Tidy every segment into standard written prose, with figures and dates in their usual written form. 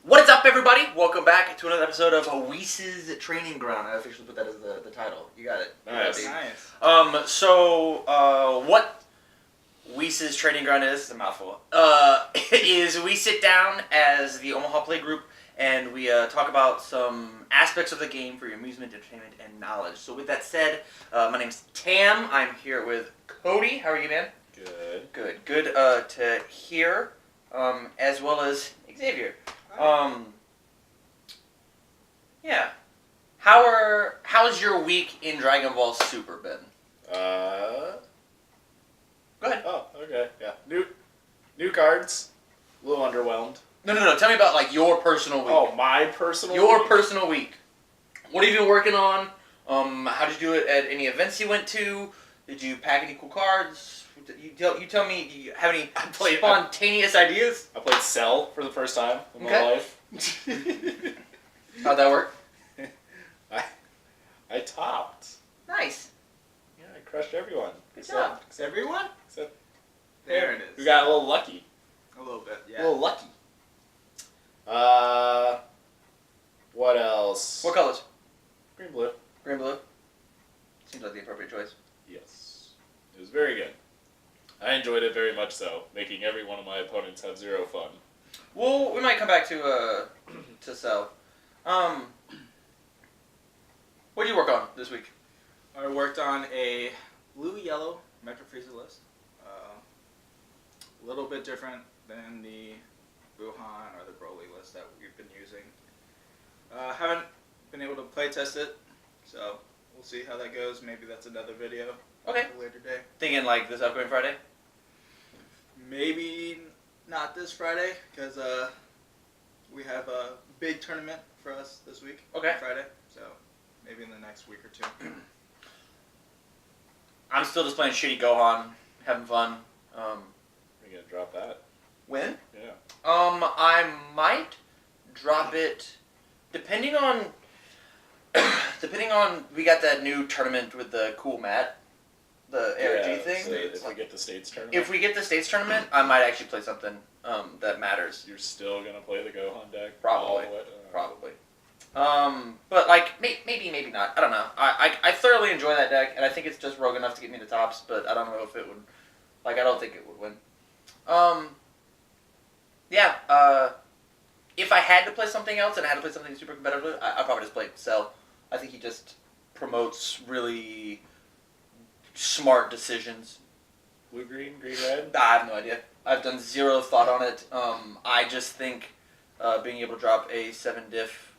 What is up, everybody? Welcome back to another episode of Whis' Training Ground. I officially put that as the title. You got it. Nice. What Whis' Training Ground is a mouthful. Is we sit down as the Omaha Play Group and we talk about some aspects of the game for your amusement, entertainment, and knowledge. So with that said, my name's Tam. I'm here with Cody. How are you, man? Good. Good to hear, as well as Xavier. Yeah. How's your week in Dragon Ball Super been? Go ahead. Oh, okay. Yeah. New cards. A little underwhelmed. No. Tell me about like your personal week. Oh, my personal Your week? personal week. What have you been working on? How did you do it at any events you went to? Did you pack any cool cards? You tell me, do you have any spontaneous ideas? I played Cell for the first time in my life. How'd that work? I topped. Nice. Yeah, I crushed everyone. Good job. Everyone? Except There it is. we got a little lucky. A little bit, A yeah. little lucky. What else? What colors? Green, blue. Green, blue. Seems like the appropriate choice. Yes. It was very good. I enjoyed it very much so, making every one of my opponents have zero fun. Well, we might come back to Cell. What did you work on this week? I worked on a blue-yellow Metro Freezer list. A little bit different than the Wuhan or the Broly list that we've been using. Haven't been able to play test it, so we'll see how that goes. Maybe that's another video. Okay. At a later day. Thinking like this upcoming Friday? Maybe not this Friday, because we have a big tournament for us this week. Okay. On Friday, so maybe in the next week or two. I'm still just playing shitty Gohan, having fun. You're gonna drop that? When? Yeah. I might drop it depending on we got that new tournament with the cool mat, the ARG thing. So if we get the States tournament. If we get the States tournament, I might actually play something that matters. You're still gonna play the Gohan deck? Probably. all the way? Probably. But like maybe not. I don't know. I thoroughly enjoy that deck, and I think it's just rogue enough to get me to tops. But I don't know if it would. Like I don't think it would win. Yeah. If I had to play something else and I had to play something super competitive, I'd probably just play Cell. I think he just promotes really smart decisions. Blue, green, red? I have no idea. I've done zero thought on it. I just think being able to drop a 7 diff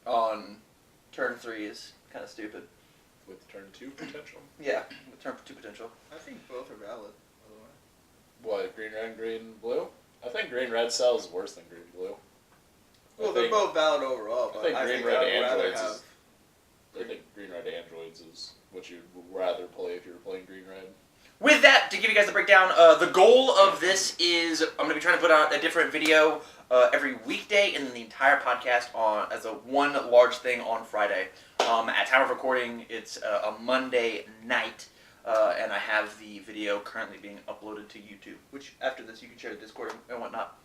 on turn 3 is kind of stupid. With turn 2 potential? Yeah, with turn 2 potential. I think both are valid, by the way. What, green, red, green, blue? I think green, red Cell is worse than green, blue. Well, they're both valid overall, I but think green, red I'd rather androids have... is... I think green, red androids is what you'd rather play if you were playing green, red. With that, to give you guys a breakdown, the goal of this is I'm going to be trying to put out a different video every weekday and then the entire podcast as a one large thing on Friday. At time of recording, it's a Monday night, and I have the video currently being uploaded to YouTube, which after this you can share to Discord and whatnot.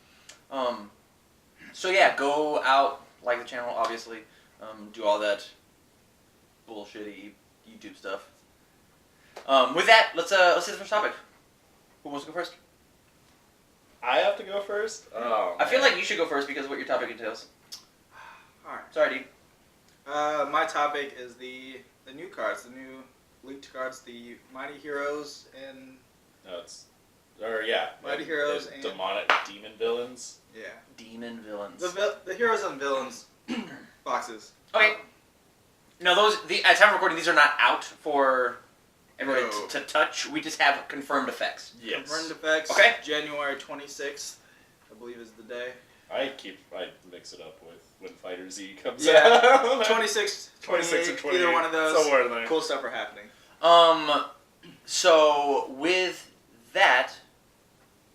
So yeah, go out, like the channel, obviously, do all that bullshitty YouTube stuff. With that, let's see the first topic. Who wants to go first? I have to go first? Oh, I feel like you should go first because of what your topic entails. Alright. Sorry, dude. My topic is the new cards, the new leaked cards, the Mighty Heroes and... No, yeah. Mighty Heroes and... Demonic demon villains. Yeah. Demon villains. The Heroes and Villains boxes. Okay. No, at time of recording, these are not out for everybody No. to touch. We just have confirmed effects. Yes. Confirmed effects. Okay. January 26th, I believe is the day. I mix it up with when Fighter Z comes Yeah. out. 26, 26 and 28. Either one of those. Somewhere in there. Cool stuff are happening. So with that,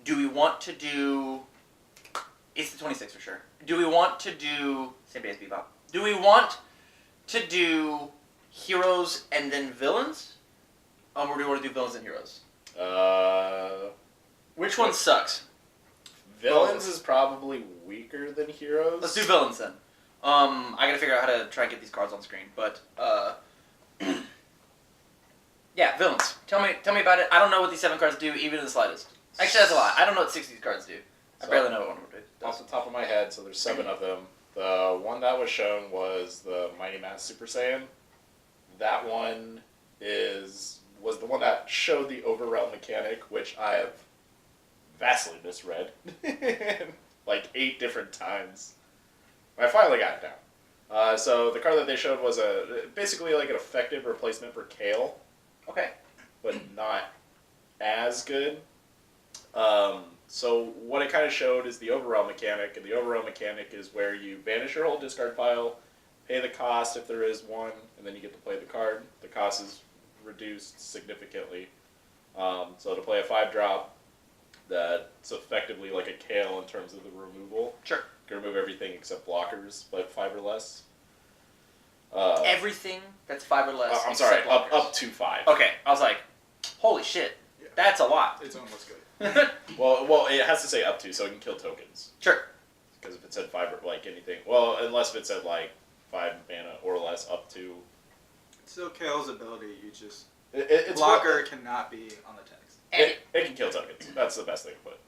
do we want to do... It's the 26th for sure. Do we want to do... Same day as Bebop. Do we want to do heroes and then villains? Or do we want to do villains and heroes? Which one sucks? Villains is probably weaker than heroes. Let's do villains then. I gotta figure out how to try and get these cards on screen, but yeah, villains. Tell me about it. I don't know what these 7 cards do, even in the slightest. Actually, that's a lot. I don't know what 6 of these cards do. I barely know what one of them do. Off the top of my head, so there's 7 of them. The one that was shown was the Mighty Mass Super Saiyan. That one was the one that showed the Overrealm mechanic, which I have vastly misread. Like 8 different times. I finally got it down. So the card that they showed was basically like an effective replacement for Kale. Okay. But not as good. So what it kind of showed is the overall mechanic, and the overall mechanic is where you banish your whole discard pile, pay the cost if there is one, and then you get to play the card. The cost is reduced significantly. So to play a 5-drop, that's effectively like a Kale in terms of the removal. Sure. You can remove everything except blockers, but 5 or less. Everything that's 5 or less. I'm sorry, except blockers. up to 5. Okay, I was like, holy shit, Yeah. that's a lot. It's almost good. Well, it has to say up to, so it can kill tokens. Sure. Because if it said 5 or like anything, well, unless if it said like 5 mana or less up to. It's still Kale's ability. You just It's blocker cannot be on the text. It can kill tokens. That's the best thing to put.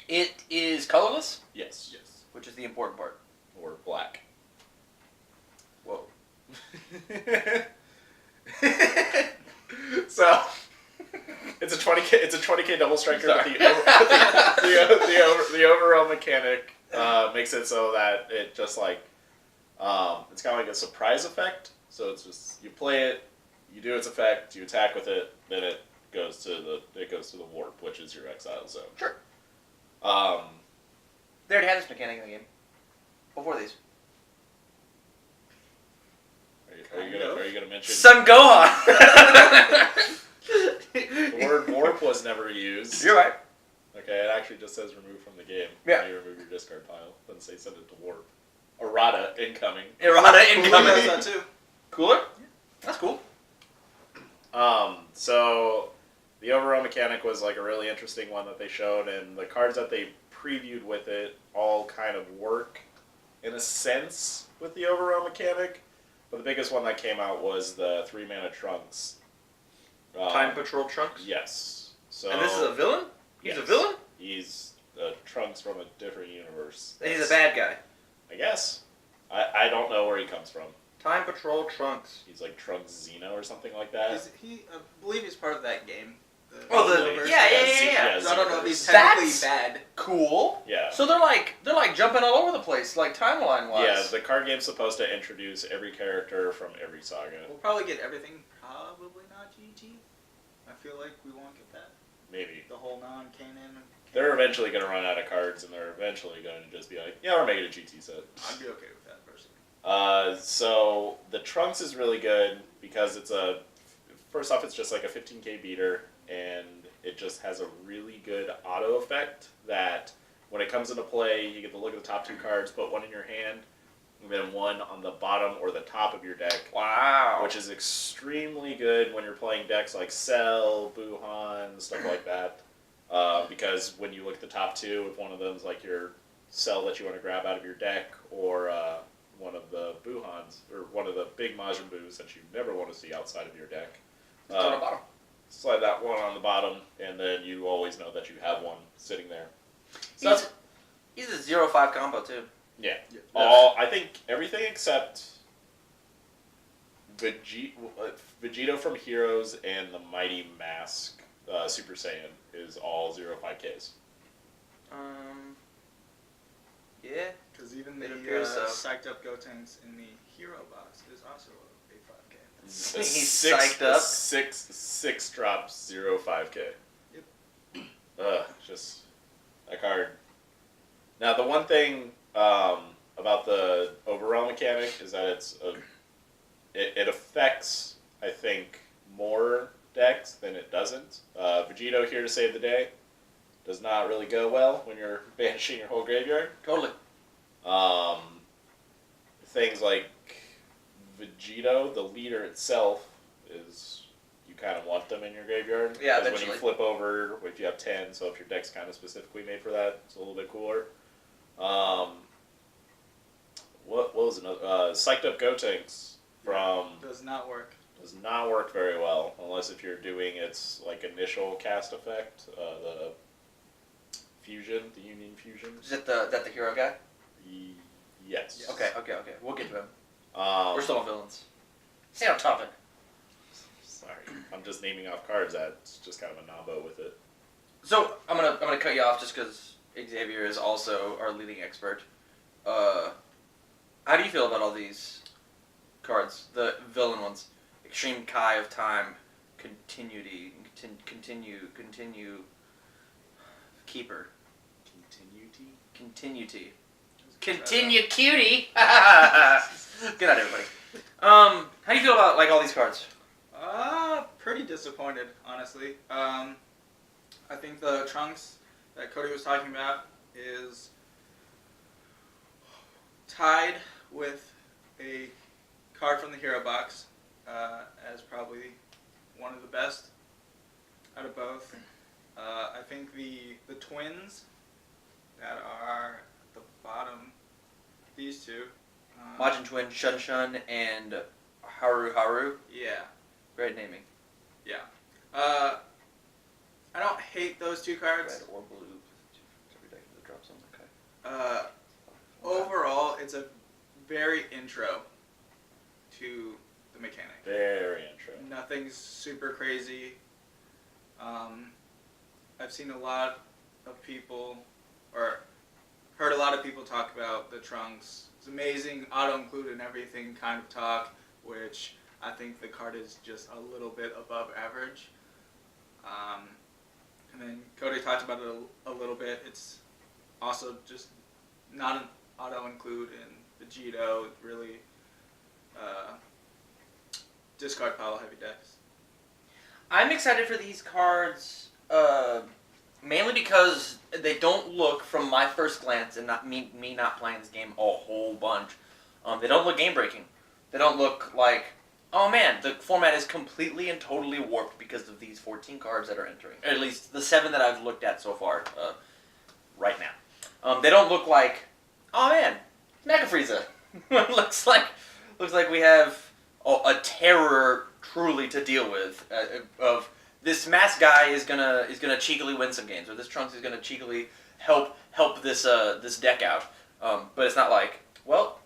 It is colorless, Yes. Yes. which is the important part. Or black. Whoa. So it's a 20k. It's a 20k double striker. But Sorry. the overall mechanic makes it so that it just like it's kind of like a surprise effect. So it's just you play it, you do its effect, you attack with it, then it goes to the warp, which is your exile zone. Sure. Um, They already had this mechanic in the game. Before these. are you gonna mention Son Gohan! the word warp was never used? You're right. Okay, it actually just says remove from the game. Yeah. When you remove your discard pile. Doesn't say send it to warp. Errata incoming. Errata Cooler incoming. does that too. Cooler? That's cool. So the overall mechanic was like a really interesting one that they showed, and the cards that they previewed with it all kind of work in a sense with the overall mechanic. But the biggest one that came out was the 3 mana Trunks. Time Patrol Trunks? Yes. So And this is a villain? He's yes. a villain? He's Trunks from a different universe. And he's a bad guy. I guess. I don't know where he comes from. Time Patrol Trunks. He's like Trunks Xeno or something like that. I believe he's part of that game. Oh, the Universe. yeah. So I don't know if he's That's- technically bad. Cool. Yeah. So they're like jumping all over the place, like timeline wise. Yeah, the card game's supposed to introduce every character from every saga. We'll probably get everything. Probably not GT. I feel like we won't get that. Maybe. The whole non-canon. They're eventually going to run out of cards, and they're eventually going to just be like, yeah, we're making a GT set. I'd be okay with that personally. So the Trunks is really good because first off, it's just like a 15k beater, and it just has a really good auto effect that when it comes into play, you get to look at the top 2 cards, put one in your hand, and then one on the bottom or the top of your deck. Wow. Which is extremely good when you're playing decks like Cell, Buhan, stuff like that. Because when you look at the top 2, if one of them is like your Cell that you want to grab out of your deck, or one of the Buhans, or one of the big Majin Boos that you never want to see outside of your deck, It's on the bottom. slide that one on the bottom, and then you always know that you have one sitting there. So He's a 0-5 combo too. yeah. Yeah. I think everything except Vegito from Heroes and the Mighty Mask Super Saiyan is all 0-5Ks. Yeah. Because even the It appears so. psyched up Gotenks in the hero box is also a 5K. He's psyched up. 6 drops 0-5K. Yep. Just a card. Now the one thing about the overall mechanic is that it affects, I think, more decks than it doesn't. Vegito here to save the day does not really go well when you're banishing your whole graveyard. Totally. Things like Vegito, the leader itself, is you kind of want them in your graveyard. Yeah, Because when eventually. you flip over, if you have 10, so if your deck's kind of specifically made for that, it's a little bit cooler. What was another? Psyched Up Gotenks from... Does not work. Does not work very well, unless if you're doing its like initial cast effect, the fusion, the Union Fusion. Is that the hero guy? Yes. Okay. We'll get to him. We're We're still on villains. Stay on topic. Sorry, I'm just naming off cards. That's just kind of a nombo with it. So I'm gonna cut you off just because Xavier is also our leading expert. How do you feel about all these cards, the villain ones? Extreme Kai of Time, Continuity, continue, Keeper, Continuity, Continue Cutie. Good night, everybody. How do you feel about like all these cards? Pretty disappointed, honestly. I think the Trunks that Cody was talking about is tied with a card from the Hero Box as probably one of the best out of both. I think the twins that are at the bottom, these two. Majin Twin, Shun Shun, and Haru. Yeah. Great naming. Yeah. I don't hate those two cards. Red or blue. Every deck that drops on. Okay. Overall, it's a very intro to the mechanic. Very intro. Nothing's super crazy. I've seen a lot of people, or heard a lot of people talk about the Trunks. It's amazing, auto-include and everything kind of talk, which I think the card is just a little bit above average. And then Cody talked about it a little bit. It's also just not an auto-include in Vegito, really discard pile heavy decks. I'm excited for these cards, mainly because they don't look, from my first glance, and not me not playing this game a whole bunch, they don't look game-breaking. They don't look like, oh man, the format is completely and totally warped because of these 14 cards that are entering. Or at least the 7 that I've looked at so far, right now. They don't look like, oh man, Mega Frieza. looks like we have a terror truly to deal with. Of this mask guy is gonna cheekily win some games, or this Trunks is gonna cheekily help this deck out. But it's not like, well,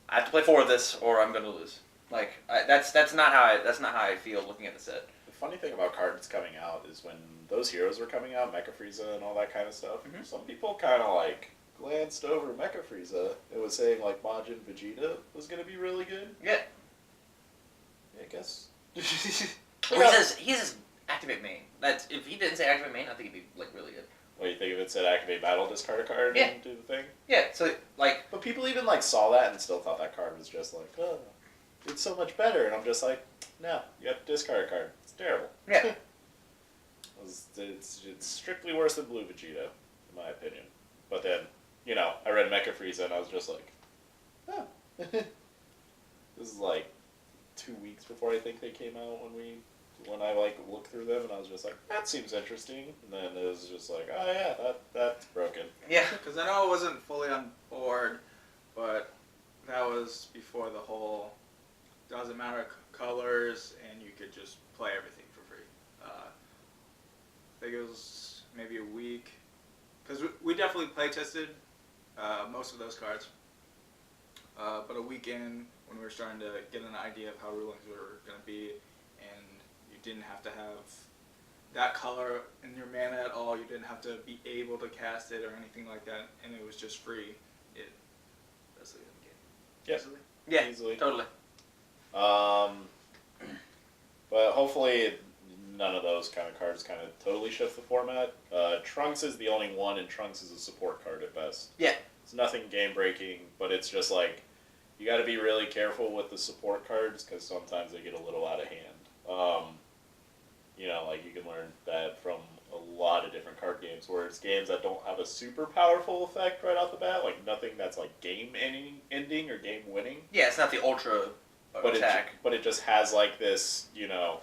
I have to play 4 of this or I'm gonna lose. Like that's not how I feel looking at the set. The funny thing about cards coming out is when those heroes were coming out, Mecha Frieza and all that kind of stuff, some people kind of like glanced over Mecha Frieza. It was saying like Majin Vegeta was going to be really good. Yeah. I guess. Well, he says activate main. That's, if he didn't say activate main, I think it'd be like really good. What do you think if it said activate battle, discard a card and do the thing? Yeah. So like, but people even like saw that and still thought that card was just like, oh, it's so much better. And I'm just like, no, you have to discard a card. It's terrible. Yeah. It's strictly worse than Blue Vegeta, in my opinion. But then, you know, I read Mecha Frieza and I was just like, oh. This is like 2 weeks before I think they came out when I like looked through them and I was just like, that seems interesting. And then it was just like, oh yeah, that's broken. Yeah. Because I know I wasn't fully on board, but that was before the whole doesn't matter colors and you could just play everything for free. I think it was maybe a week, because we definitely play tested most of those cards. But a week in, when we were starting to get an idea of how rulings were going to be, and you didn't have to have that color in your mana at all, you didn't have to be able to cast it or anything like that, and it was just free, that's the game. Yep. Easily. Yeah. Easily. Totally. But hopefully none of those kind of cards kind of totally shift the format. Trunks is the only one, and Trunks is a support card at best. Yeah. It's nothing game-breaking, but it's just like, you got to be really careful with the support cards, because sometimes they get a little out of hand. You know, like, you can learn that from a lot of different card games, where it's games that don't have a super powerful effect right off the bat, like nothing that's like game-ending or game-winning. Yeah, it's not the ultra attack. But it just has like this, you know,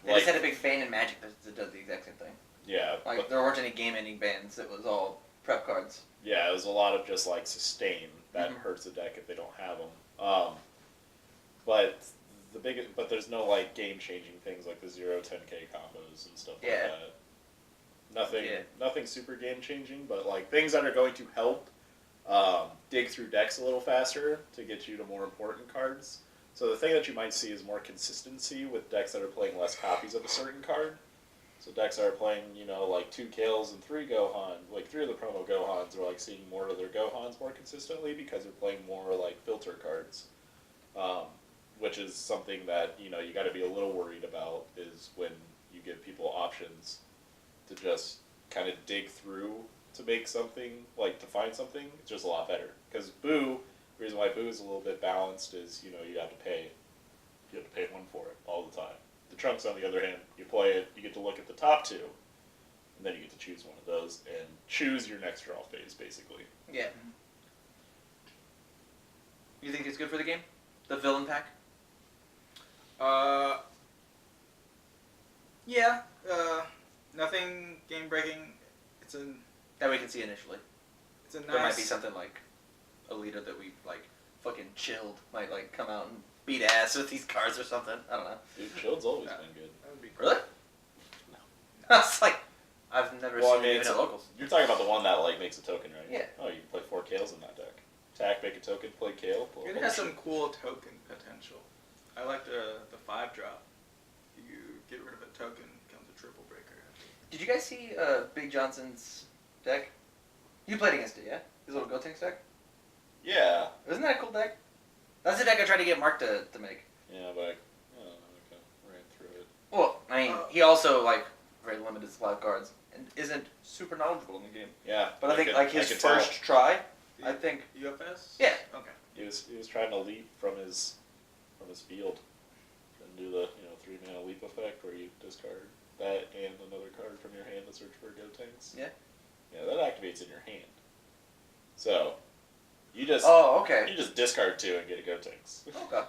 They just had a big ban in Magic that does the exact same thing. Yeah. Like, there weren't any game-ending bans. It was all prep cards. Yeah, it was a lot of just, like, sustain that hurts the deck if they don't have them. But there's no, like, game-changing things like the 0-10K combos and stuff like that. Nothing super game-changing, but, like, things that are going to help dig through decks a little faster to get you to more important cards. So the thing that you might see is more consistency with decks that are playing less copies of a certain card. So decks that are playing, like 2 Kales and 3 Gohan, like 3 of the promo Gohans are like seeing more of their Gohans more consistently because they're playing more like filter cards. Which is something that, you got to be a little worried about is when you give people options to just kind of dig through to make something, like to find something. It's just a lot better. Because Boo, the reason why Boo is a little bit balanced is, you have to pay 1 for it all the time. The Trunks, on the other hand, you play it, you get to look at the top 2, and then you get to choose one of those and choose your next draw phase, basically. Yeah. You think it's good for the game? The villain pack? Yeah. Nothing game breaking. That we can see initially. It's a nice. There might be something like a leader that we like fucking chilled might like come out and beat ass with these cards or something. I don't know. Dude, Chilled's always been good. That would be cool. Really? No. It's like I've never seen it even at locals. You're talking about the one that like makes a token, right? Yeah. Oh, you can play 4 Kales in that deck. Attack, make a token, play Kale. It has some cool token potential. I like the 5-drop. You get rid of a token, becomes a triple breaker. Did you guys see Big Johnson's deck? You played against it, yeah? His little Gotenks deck? Yeah. Isn't that a cool deck? That's the deck I tried to get Mark to make. Yeah, but I ran through it. Well, I mean, he also, like, very limited supply of cards and isn't super knowledgeable in the game. Yeah. But I think, like, his first try, I think... UFS? Yeah. Okay. He was trying to leap from his field and do the 3-mana leap effect where you discard that and another card from your hand to search for Gotenks. Yeah. Yeah, that activates in your hand. So you just you just discard 2 and get a Gotenks. Okay.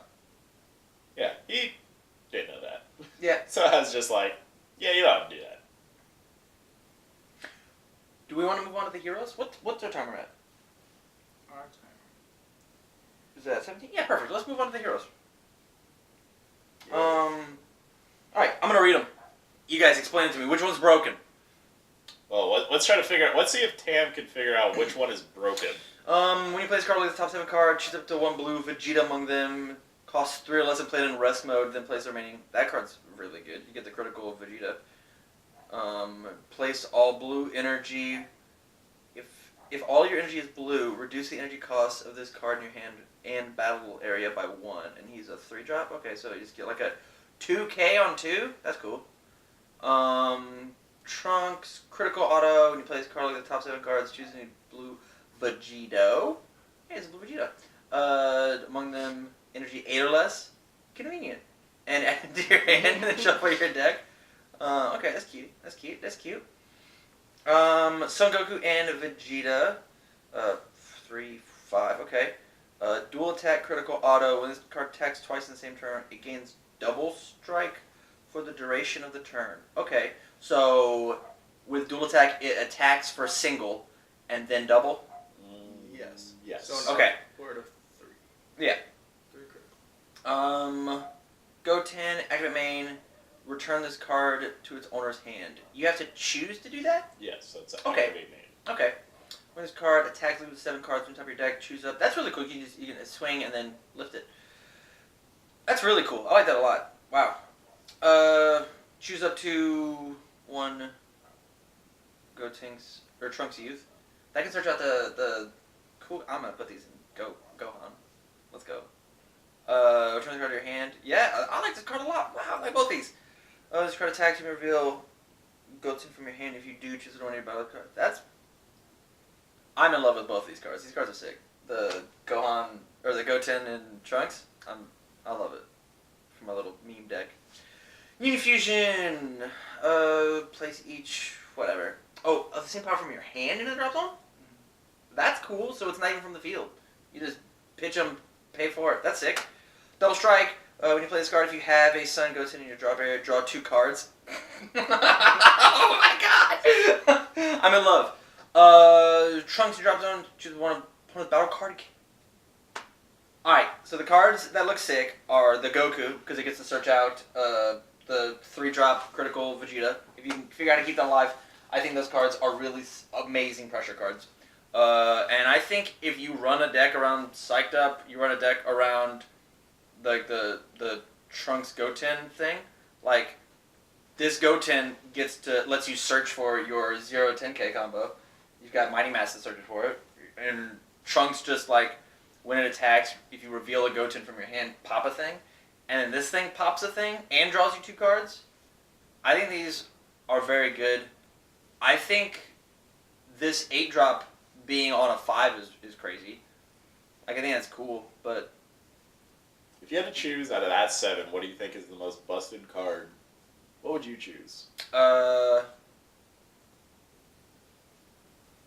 Yeah, he didn't know that. Yeah. So I was just like, yeah, you don't have to do that. Do we want to move on to the heroes? What's our timer at? Our timer. Is that 17? Yeah, perfect. Let's move on to the heroes. Yeah. Alright, I'm gonna read them. You guys explain it to me. Which one's broken? Well, let's try to figure out. Let's see if Tam can figure out which one is broken. When you play this card, look at the top 7 card, choose up to 1 blue, Vegeta among them, costs 3 or less and played in rest mode, then place the remaining. That card's really good. You get the critical of Vegeta. Place all blue energy. If all your energy is blue, reduce the energy cost of this card in your hand and battle area by 1. And he's a 3-drop? Okay, so you just get like a 2k on 2? That's cool. Trunks, critical auto, when you play this card, look at the top 7 cards, choose a blue Vegito. Hey, it's a blue Vegeta. Among them, energy 8 or less. Convenient. And add it to your hand and then shuffle your deck. Okay, that's cute. That's cute. That's cute. Son Goku and Vegeta. 3, 5, okay. Dual attack, critical auto. When this card attacks twice in the same turn, it gains double strike for the duration of the turn. Okay, so with dual attack, it attacks for single and then double? Yes. Yes. So okay. 4 to 3. Yeah. 3 critical. Goten, activate main, return this card to its owner's hand. You have to choose to do that? Yes, that's Okay. activate main. Okay. When this card attacks, leave with 7 cards from the top of your deck, choose up. That's really cool. You can swing and then lift it. That's really cool. I like that a lot. Wow. Choose up to 1 Gotenks or Trunks Youth. That can search out the cool. I'm gonna put these in Gohan. Let's go. Return the card to your hand. Yeah, I like this card a lot. Wow, I like both these. This card attacks, you may reveal Goten from your hand. If you do, choose one of your battle cards. I'm in love with both these cards. These cards are sick. The Gohan or the Goten and Trunks. I love it. For my little meme deck. Unifusion. Place each whatever. Oh, the same power from your hand in a drop zone? That's cool, so it's not even from the field. You just pitch them, pay for it. That's sick. Double strike. When you play this card, if you have a Sun Goten in your draw barrier, draw 2 cards. Oh my god! I'm in love. Trunks and drop zone, choose one of the battle card. Alright, so the cards that look sick are the Goku, because it gets to search out the 3-drop critical Vegeta. If you can figure out how to keep them alive, I think those cards are really amazing pressure cards. And I think if you run a deck around Psyched Up, you run a deck around like the Trunks Goten thing, like this Goten lets you search for your 0-10k combo. You've got Mighty Mass that searches for it, and Trunks just like when it attacks, if you reveal a Goten from your hand, pop a thing, and then this thing pops a thing and draws you 2 cards. I think these are very good. I think this 8-drop being on a 5 is crazy. Like I think that's cool, but If you had to choose out of that 7, what do you think is the most busted card? What would you choose?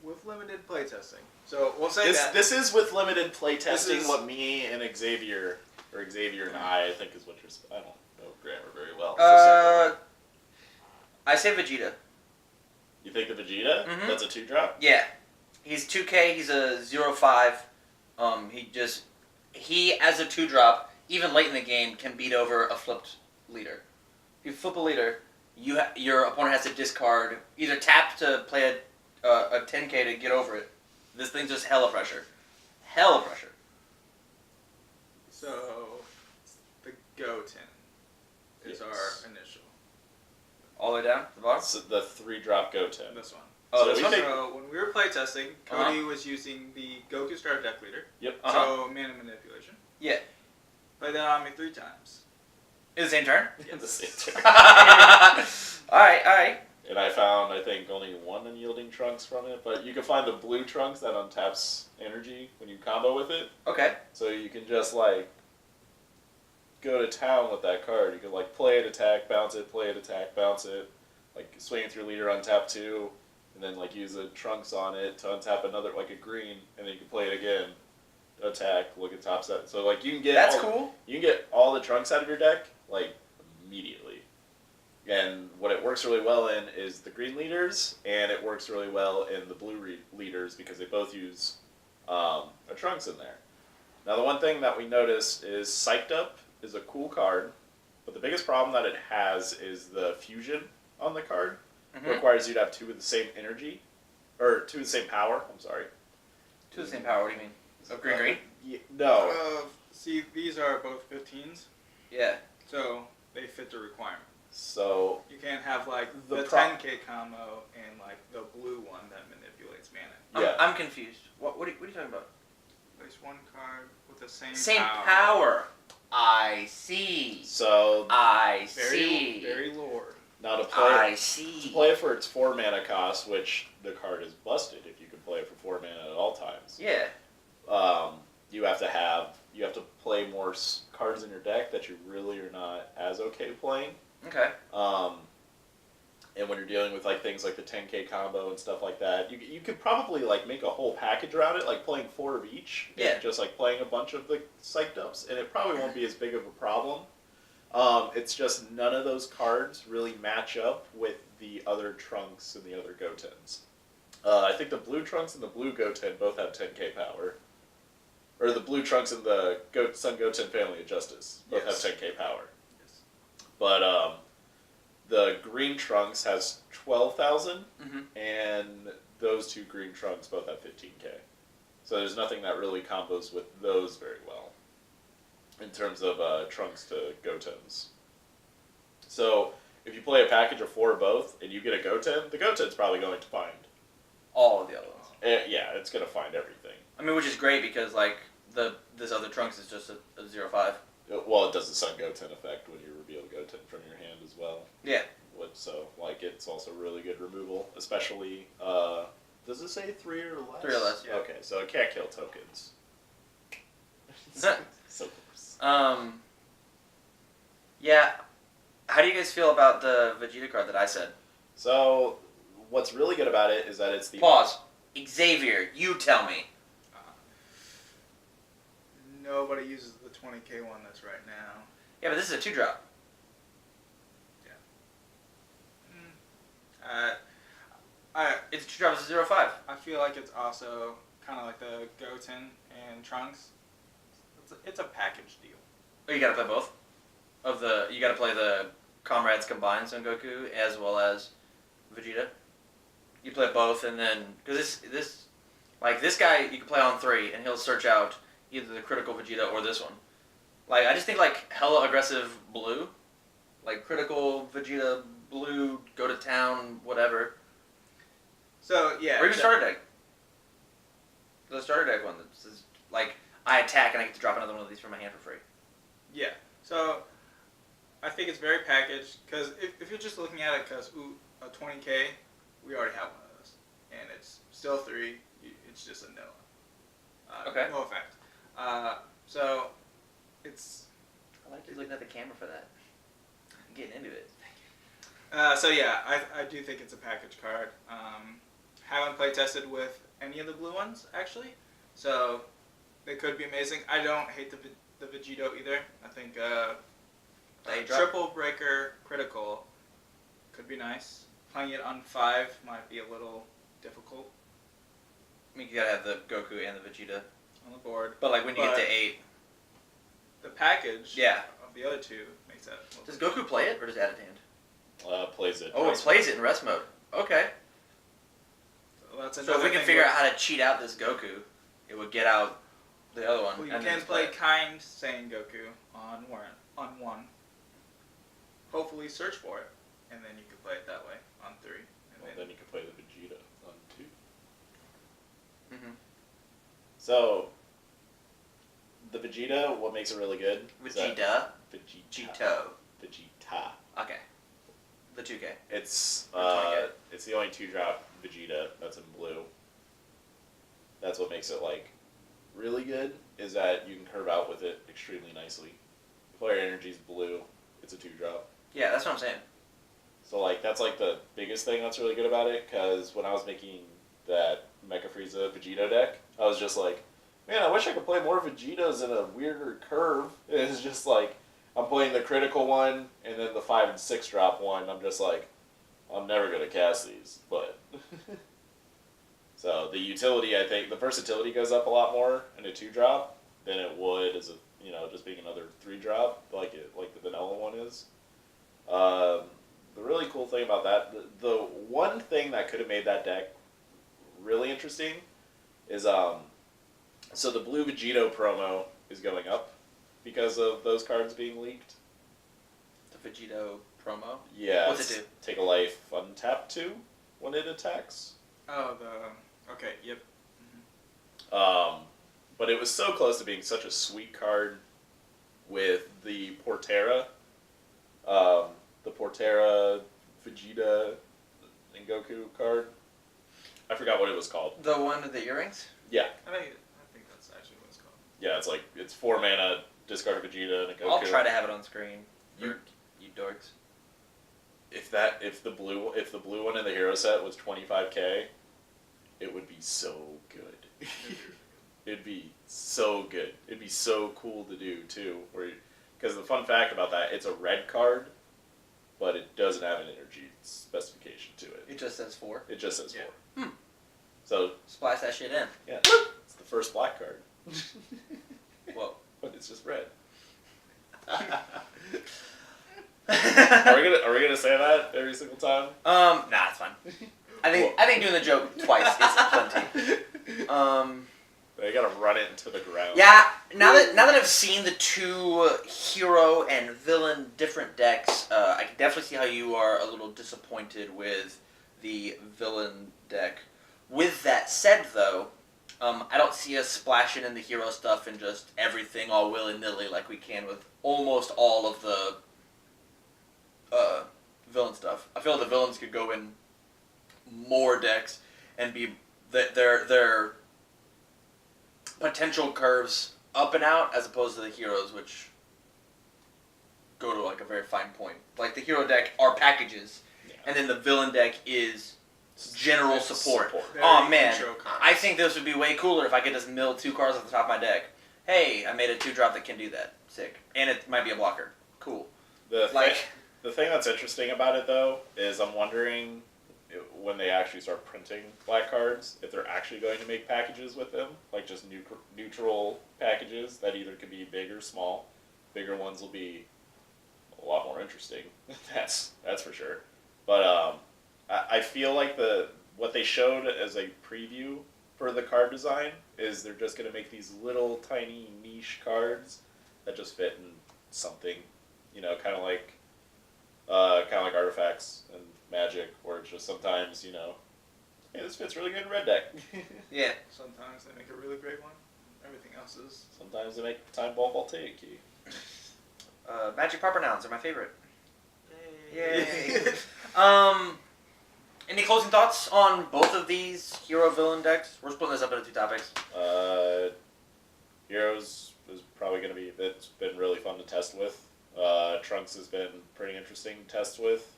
With limited playtesting. So we'll say This that. this is with limited playtesting. This is- What me and Xavier, or Xavier and I think is what you're. I don't know grammar very well. I say Vegeta. You think the Vegeta? Mhm. That's a 2-drop. Yeah, he's 2K. He's a 0-5. He as a 2-drop, even late in the game, can beat over a flipped leader. If you flip a leader, your opponent has to discard, either tap to play a 10k to get over it. This thing's just hella pressure. Hella pressure. So the Goten is Yes. our initial. All the way down to the bottom? So the 3-drop Goten. This one. Oh, So this we one? think- So when we were playtesting, Cody was using the Goku Star Deck Leader. Yep. So mana manipulation. Yeah. Played that on me 3 times. It's the same turn? At the same time. Alright. And I found, I think, only 1 unyielding Trunks from it, but you can find the blue Trunks that untaps energy when you combo with it. Okay. So you can just, like, go to town with that card. You can, like, play it, attack, bounce it, play it, attack, bounce it. Like, swing through leader, untap 2, and then, like, use a Trunks on it to untap another, like, a green, and then you can play it again. Attack, look at top set. So, like, you can get That's cool. You can get all the Trunks out of your deck, like, immediately. And what it works really well in is the green leaders, and it works really well in the blue leaders because they both use a Trunks in there. Now, the one thing that we noticed is Psyched Up is a cool card, but the biggest problem that it has is the fusion on the card. Mm-hmm. It requires you to have 2 of the same energy, or 2 of the same power, I'm sorry. 2 of the same power, what do you mean? Oh, green? No. See, these are both 15s, Yeah. so they fit the requirement. So, You can't have like The the pro- 10k combo and like the blue one that manipulates mana. Yeah. I'm confused. What are you talking about? Place 1 card with the same Same power. I see. so I Very, see. very lore. now to play I see. To play it for its 4 mana cost, which the card is busted if you can play it for 4 mana at all times. Yeah. You have to play more cards in your deck that you really are not as okay playing. Okay. And when you're dealing with like things like the 10k combo and stuff like that, you could probably like make a whole package around it, like playing 4 of each. Yeah. And just like playing a bunch of the Psyched Ups, and it probably won't be as big of a problem. It's just none of those cards really match up with the other Trunks and the other Gotens. I think the blue Trunks and the blue Goten both have 10k power. Or the blue Trunks and the Sun Goten Family of Justice both Yes. have 10k power. Yes. But the green Trunks has 12,000, Mm-hmm. and those 2 green Trunks both have 15k. So there's nothing that really combos with those very well in terms of Trunks to Gotens. So if you play a package of 4 of both and you get a Goten, the Goten's probably going to find. All of the other ones. Yeah, it's going to find everything. I mean, which is great because like this other Trunks is just a 0-5. Well, it does the Sun Goten effect when you reveal Goten from your hand as well. Yeah. So, like, it's also really good removal, especially, does it say 3 or less? 3 or less. Yeah. Okay, so it can't kill tokens. Huh. So close. Yeah. How do you guys feel about the Vegeta card that I said? So, what's really good about it is that it's the... Pause. Xavier, you tell me. Nobody uses the 20k one that's right now. Yeah, but this is a 2-drop. It's 2-drop. It's a 0-5. I feel like it's also kind of like the Goten and Trunks. It's a package deal. Oh, you gotta play both. You gotta play the Comrades combined Son Goku as well as Vegeta. You play both, and then because this guy you can play on 3, and he'll search out either the critical Vegeta or this one. Like I just think like hella aggressive blue, like critical Vegeta blue, go to town, whatever. So yeah. Or even starter deck. The starter deck one that says like I attack and I get to drop another one of these from my hand for free. Yeah. So I think it's very packaged because if you're just looking at it because a 20K, we already have one of those, and it's still 3. It's just a vanilla. Okay. No effect. So it's. I like you looking at the camera for that. I'm getting into it. So yeah, I do think it's a package card. Haven't play tested with any of the blue ones actually, so they could be amazing. I don't hate the Vegito either. I think triple breaker critical could be nice. Playing it on 5 might be a little difficult. I mean, you gotta have the Goku and the Vegeta on the board. But like when you get to 8, the package of the other 2 makes that. Does Goku play it or does it add it to hand? Plays it. Oh, it plays it in rest mode. Okay. So if we can figure out how to cheat out this Goku, it would get out the other one. Well, you can play Kind Saiyan Goku on 1. Hopefully search for it, and then you can play it that way on 3. And then you can play the Vegeta on 2. Mm-hmm. So, the Vegeta, what makes it really good? Vegeta? Vegeta. Okay. The 2K. It's the only 2-drop Vegeta that's in blue. That's what makes it like really good, is that you can curve out with it extremely nicely. Player energy's blue, it's a 2-drop. Yeah, that's what I'm saying. So like that's like the biggest thing that's really good about it, because when I was making that Mecha Frieza Vegito deck, I was just like, man, I wish I could play more Vegetos in a weirder curve. It's just like I'm playing the critical one and then the 5 and 6-drop one. I'm just like, I'm never gonna cast these, but so the utility, I think the versatility goes up a lot more in a 2-drop than it would as a just being another 3-drop like the vanilla one is. The really cool thing about that, the one thing that could have made that deck really interesting is so the blue Vegito promo is going up because of those cards being leaked. The Vegito promo? Yeah. What's it do? Take a life, untap 2 when it attacks. Oh, okay, yep. Mm-hmm. But it was so close to being such a sweet card with the Portera. The Portera Vegeta and Goku card. I forgot what it was called. The one with the earrings? Yeah. I think that's actually what it's called. Yeah, it's 4 mana, discard a Vegeta and a Goku. I'll try to have it on screen. You dorks. If the blue one in the hero set was 25K, it would be so good. It'd be so good. It'd be so cool to do too. Because the fun fact about that, it's a red card, but it doesn't have an energy specification to it. It just says 4? It just says 4. Hmm. So splash that shit in. Yeah, it's the first black card. Whoa. But it's just red. Are we gonna say that every single time? Nah, it's fine. I think doing the joke twice is plenty. You gotta run it into the ground. Yeah, now that I've seen the 2 hero and villain different decks, I can definitely see how you are a little disappointed with the villain deck. With that said, though, I don't see us splashing in the hero stuff and just everything all willy-nilly like we can with almost all of the villain stuff. I feel the villains could go in more decks and be their potential curves up and out as opposed to the heroes, which go to like a very fine point. Like the hero deck are packages, and then the villain deck is general support. Oh man, I think this would be way cooler if I could just mill 2 cards off the top of my deck. Hey, I made a 2-drop that can do that. Sick. And it might be a blocker. cool. The Like, thing that's interesting about it though is I'm wondering when they actually start printing black cards if they're actually going to make packages with them, like just neutral packages that either can be big or small. Bigger ones will be a lot more interesting. that's for sure. But I feel like what they showed as a preview for the card design is they're just going to make these little tiny niche cards that just fit in something, kind of like artifacts and Magic, where it's just sometimes, hey, this fits really good in red deck. yeah. Sometimes they make a really great one. Everything else is. Sometimes they make Time Ball Voltaic Key. Magic proper nouns are my favorite. Yay. Any closing thoughts on both of these hero-villain decks? We're splitting this up into 2 topics. Heroes is probably going to be, it's been really fun to test with. Trunks has been pretty interesting to test with.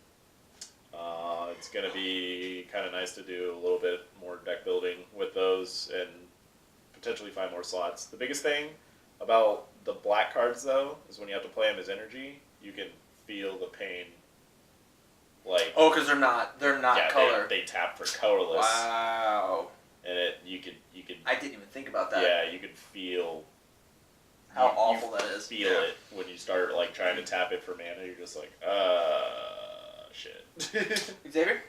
It's going to be kind of nice to do a little bit more deck building with those and potentially find more slots. The biggest thing about the black cards, though, is when you have to play them as energy, you can feel the pain. Like, Oh, because they're not color. They tap for colorless. Wow. And you could. I didn't even think about that. Yeah, you could feel how awful that is. Feel it when you start like trying to tap it for mana. You're just like, shit. Xavier?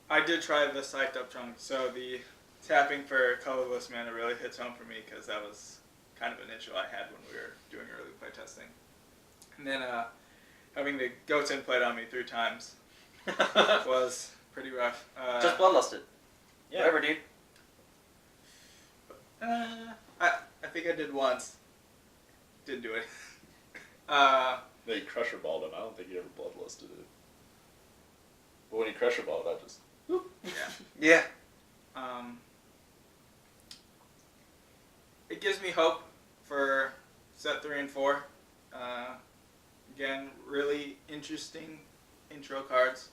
I did try the psyched up trunk, so the tapping for colorless mana really hits home for me because that was kind of an issue I had when we were doing early play testing. And then having the Goten played on me 3 times was pretty rough. Just bloodlusted. Yeah. Whatever, dude. I think I did once. Didn't do it. No, you Crusher Balled him. I don't think you ever bloodlusted it. But when you Crusher Balled, I just... Whoop. Yeah. It gives me hope for set 3 and 4. Again, really interesting intro cards.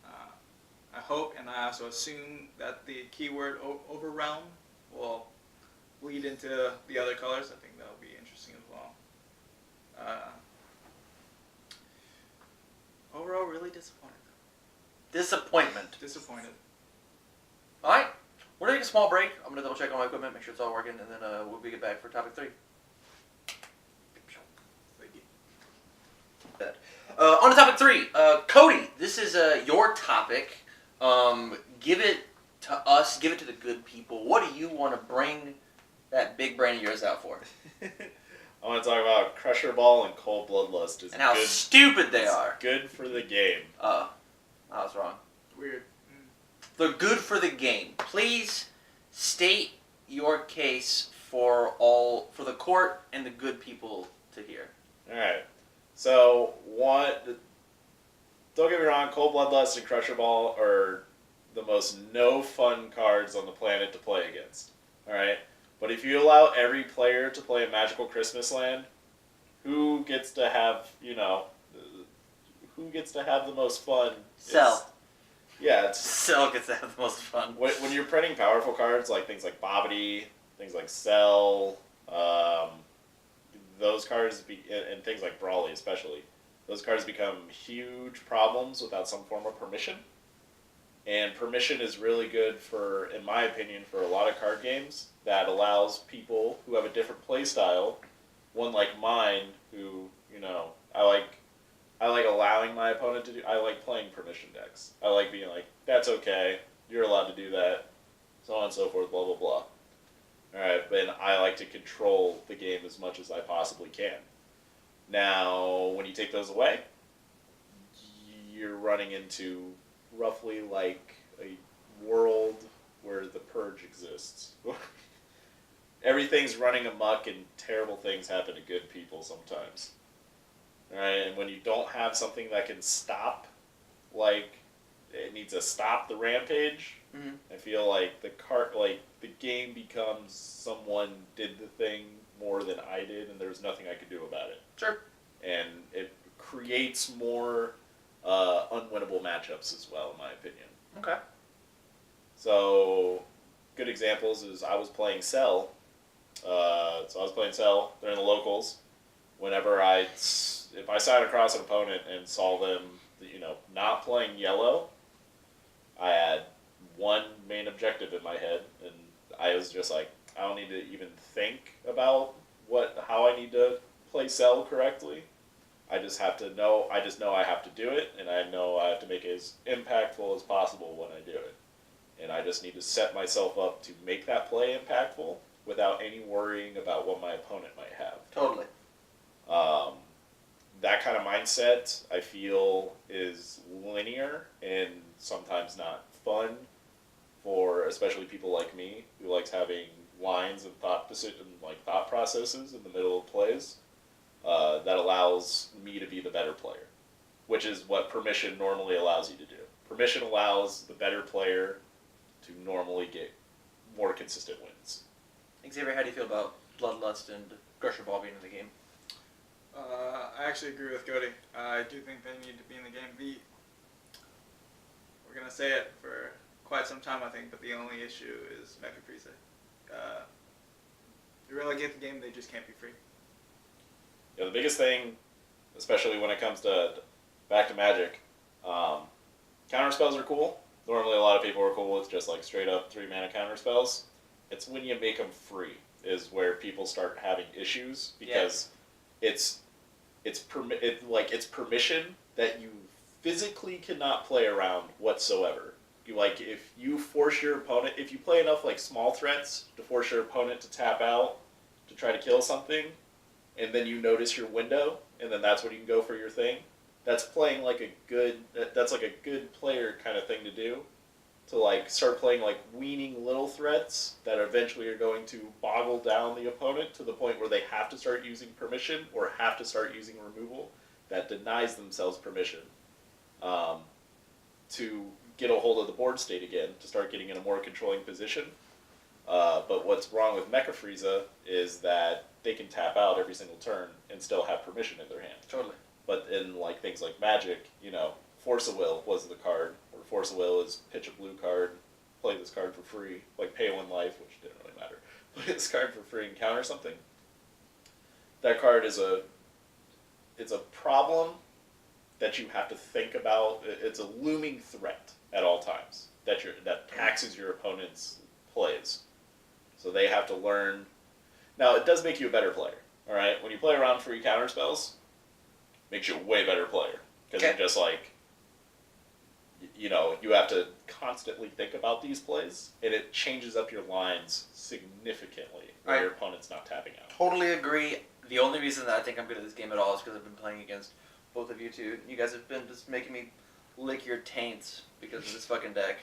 I hope, and I also assume that the keyword Overrealm will bleed into the other colors. I think that'll be interesting as well. Overall, really disappointed. Disappointed. Alright. We're going to take a small break. I'm going to double check on my equipment, make sure it's all working, and then we'll be back for topic 3. On to topic 3. Cody, this is your topic. Give it to us. Give it to the good people. What do you want to bring that big brain of yours out for? I want to talk about Crusher Ball and Cold Bloodlust. And how stupid they are. Good for the game. I was wrong. Weird. They're good for the game. Please state your case for the court and the good people to hear. Alright. So, don't get me wrong, Cold Bloodlust and Crusher Ball are the most no fun cards on the planet to play against. Alright? But if you allow every player to play a Magical Christmas Land, who gets to have, who gets to have the most fun? Cell. Yeah, Cell gets to have the most fun. When you're printing powerful cards, like things like Bobbity, things like Cell, those cards, and things like Brawly especially, those cards become huge problems without some form of permission. And permission is really good for, in my opinion, for a lot of card games that allows people who have a different play style, one like mine, who, I like allowing my opponent to do, I like playing permission decks. I like being like, that's okay, you're allowed to do that, so on and so forth, blah, blah, blah. Alright, but I like to control the game as much as I possibly can. Now, when you take those away, you're running into roughly like a world where the purge exists. Everything's running amok and terrible things happen to good people sometimes. Alright, and when you don't have something that can stop, like, it needs to stop the rampage, I feel like the game becomes someone did the thing more than I did, and there's nothing I could do about it. Sure. And it creates more unwinnable matchups as well, in my opinion. Okay. So, good examples is I was playing Cell, So I was playing Cell during the locals. If I sat across an opponent and saw them, not playing yellow, I had one main objective in my head, and I was just like, I don't need to even think about how I need to play Cell correctly. I just have to know. I just know I have to do it, and I know I have to make it as impactful as possible when I do it. And I just need to set myself up to make that play impactful without any worrying about what my opponent might have. Totally. That kind of mindset, I feel, is linear and sometimes not fun for especially people like me who likes having lines and thought processes in the middle of plays. That allows me to be the better player, which is what permission normally allows you to do. Permission allows the better player to normally get more consistent wins. Xavier, how do you feel about Bloodlust and Crusher Ball being in the game? I actually agree with Cody. I do think they need to be in the game. We're going to say it for quite some time, I think, but the only issue is Mecha Frieza. You really get the game, they just can't be free. Yeah, the biggest thing, especially when it comes to back to Magic, counter spells are cool. Normally a lot of people are cool with just like straight up 3-mana counter spells. It's when you make them free is where people start having issues because it's permission that you physically cannot play around whatsoever. If you force your opponent, if you play enough like small threats to force your opponent to tap out to try to kill something, and then you notice your window, and then that's when you can go for your thing. That's playing like a good. That's like a good player kind of thing to do. To like start playing like weaning little threats that eventually are going to boggle down the opponent to the point where they have to start using permission or have to start using removal that denies themselves permission to get a hold of the board state again, to start getting in a more controlling position. But what's wrong with Mecha Frieza is that they can tap out every single turn and still have permission in their hand. Totally. But in like things like Magic, Force of Will was the card, or Force of Will is pitch a blue card, play this card for free, like pay 1 life, which didn't really matter. Play this card for free and counter something. That card is it's a problem that you have to think about. It's a looming threat at all times that taxes your opponent's plays. So they have to learn. Now, it does make you a better player, all right? When you play around free counter spells, makes you a way better player. Because you're just like, you have to constantly think about these plays, and it changes up your lines significantly when your opponent's not tapping out. Totally agree. The only reason that I think I'm good at this game at all is because I've been playing against both of you two. You guys have been just making me lick your taints because of this fucking deck.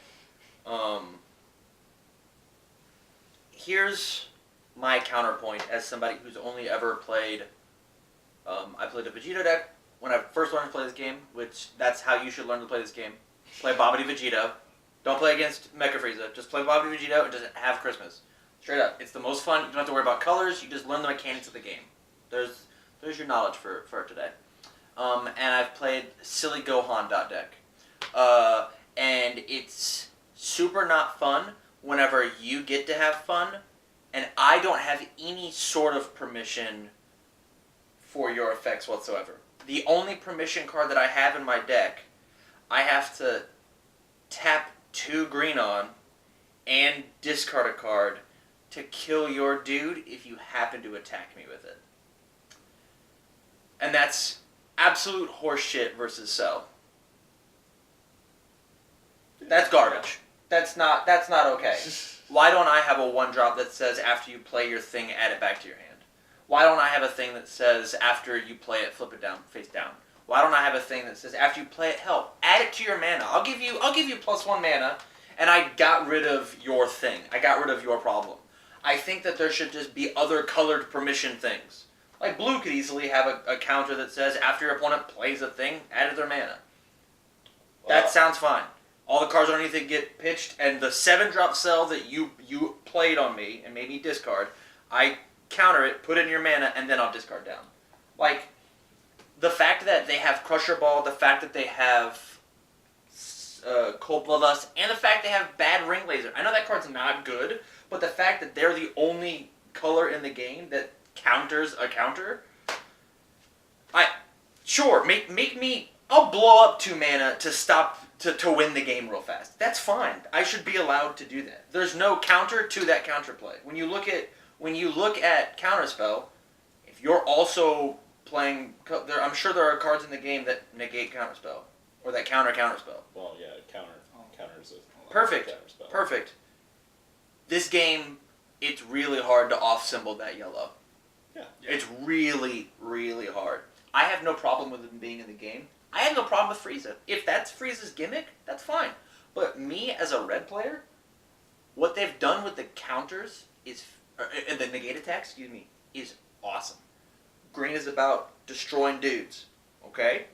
Here's my counterpoint as somebody who's only ever played. I played a Vegito deck when I first learned to play this game, which that's how you should learn to play this game. Play Bobbity Vegito. Don't play against Mecha Frieza. Just play Bobbity Vegito and just have Christmas. Straight up. It's the most fun. You don't have to worry about colors. You just learn the mechanics of the game. There's your knowledge for today. And I've played Silly Gohan deck. And it's super not fun whenever you get to have fun, and I don't have any sort of permission for your effects whatsoever. The only permission card that I have in my deck, I have to tap 2 green on and discard a card to kill your dude if you happen to attack me with it. And that's absolute horseshit versus Cell. That's garbage. That's not okay. Why don't I have a 1-drop that says after you play your thing, add it back to your hand? Why don't I have a thing that says after you play it, flip it down, face down? Why don't I have a thing that says after you play it, help, add it to your mana? I'll give you +1 mana, and I got rid of your thing. I got rid of your problem. I think that there should just be other colored permission things. Like blue could easily have a counter that says after your opponent plays a thing, add their mana. That sounds fine. All the cards underneath it get pitched, and the 7-drop Cell that you played on me and made me discard, I counter it, put it in your mana, and then I'll discard down. Like, the fact that they have Crusher Ball, the fact that they have Cold Bloodlust, and the fact they have bad Ring Laser. I know that card's not good, but the fact that they're the only color in the game that counters a counter, make me. I'll blow up 2 mana to stop to win the game real fast. That's fine. I should be allowed to do that. There's no counter to that counterplay. When you look at counterspell, if you're also playing, I'm sure there are cards in the game that negate counterspell or that counterspell. Well, yeah, counters a Perfect. counterspell. Perfect. This game, it's really hard to off symbol that yellow. Yeah. It's really, really hard. I have no problem with him being in the game. I have no problem with Frieza. If that's Frieza's gimmick, that's fine. But me as a red player, what they've done with the counters the negate attacks, is awesome. Green is about destroying dudes. Okay,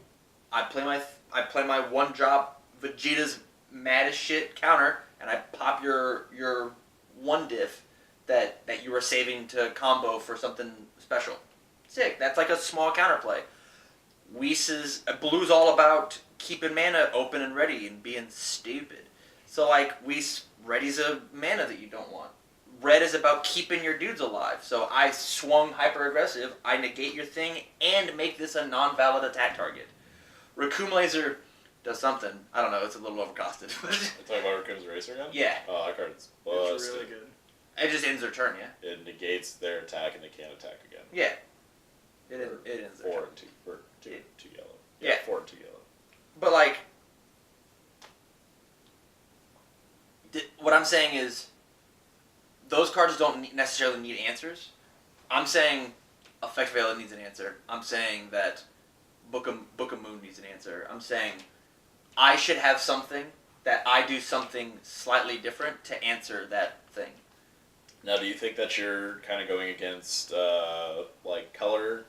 I play my one drop Vegeta's mad as shit counter, and I pop your one diff that you were saving to combo for something special. Sick. That's like a small counterplay. Blue's all about keeping mana open and ready and being stupid. So like ready's a mana that you don't want. Red is about keeping your dudes alive. So I swung hyper aggressive. I negate your thing and make this a non-valid attack target. Raccoon Laser does something. I don't know. It's a little overcosted. You're talking about Raccoon's Racer again? Yeah. Oh, that card's It's busted. really good. It just ends their turn. Yeah. It negates their attack and they can't attack again. Yeah. It ends their 4 turn. and 2 or 2 yellow. Yeah. 4 and 2 yellow. But like, what I'm saying is, those cards don't necessarily need answers. I'm saying Effect Vela needs an answer. I'm saying that Book of Moon needs an answer. I'm saying I should have something that I do something slightly different to answer that thing. Now, do you think that you're kind of going against like color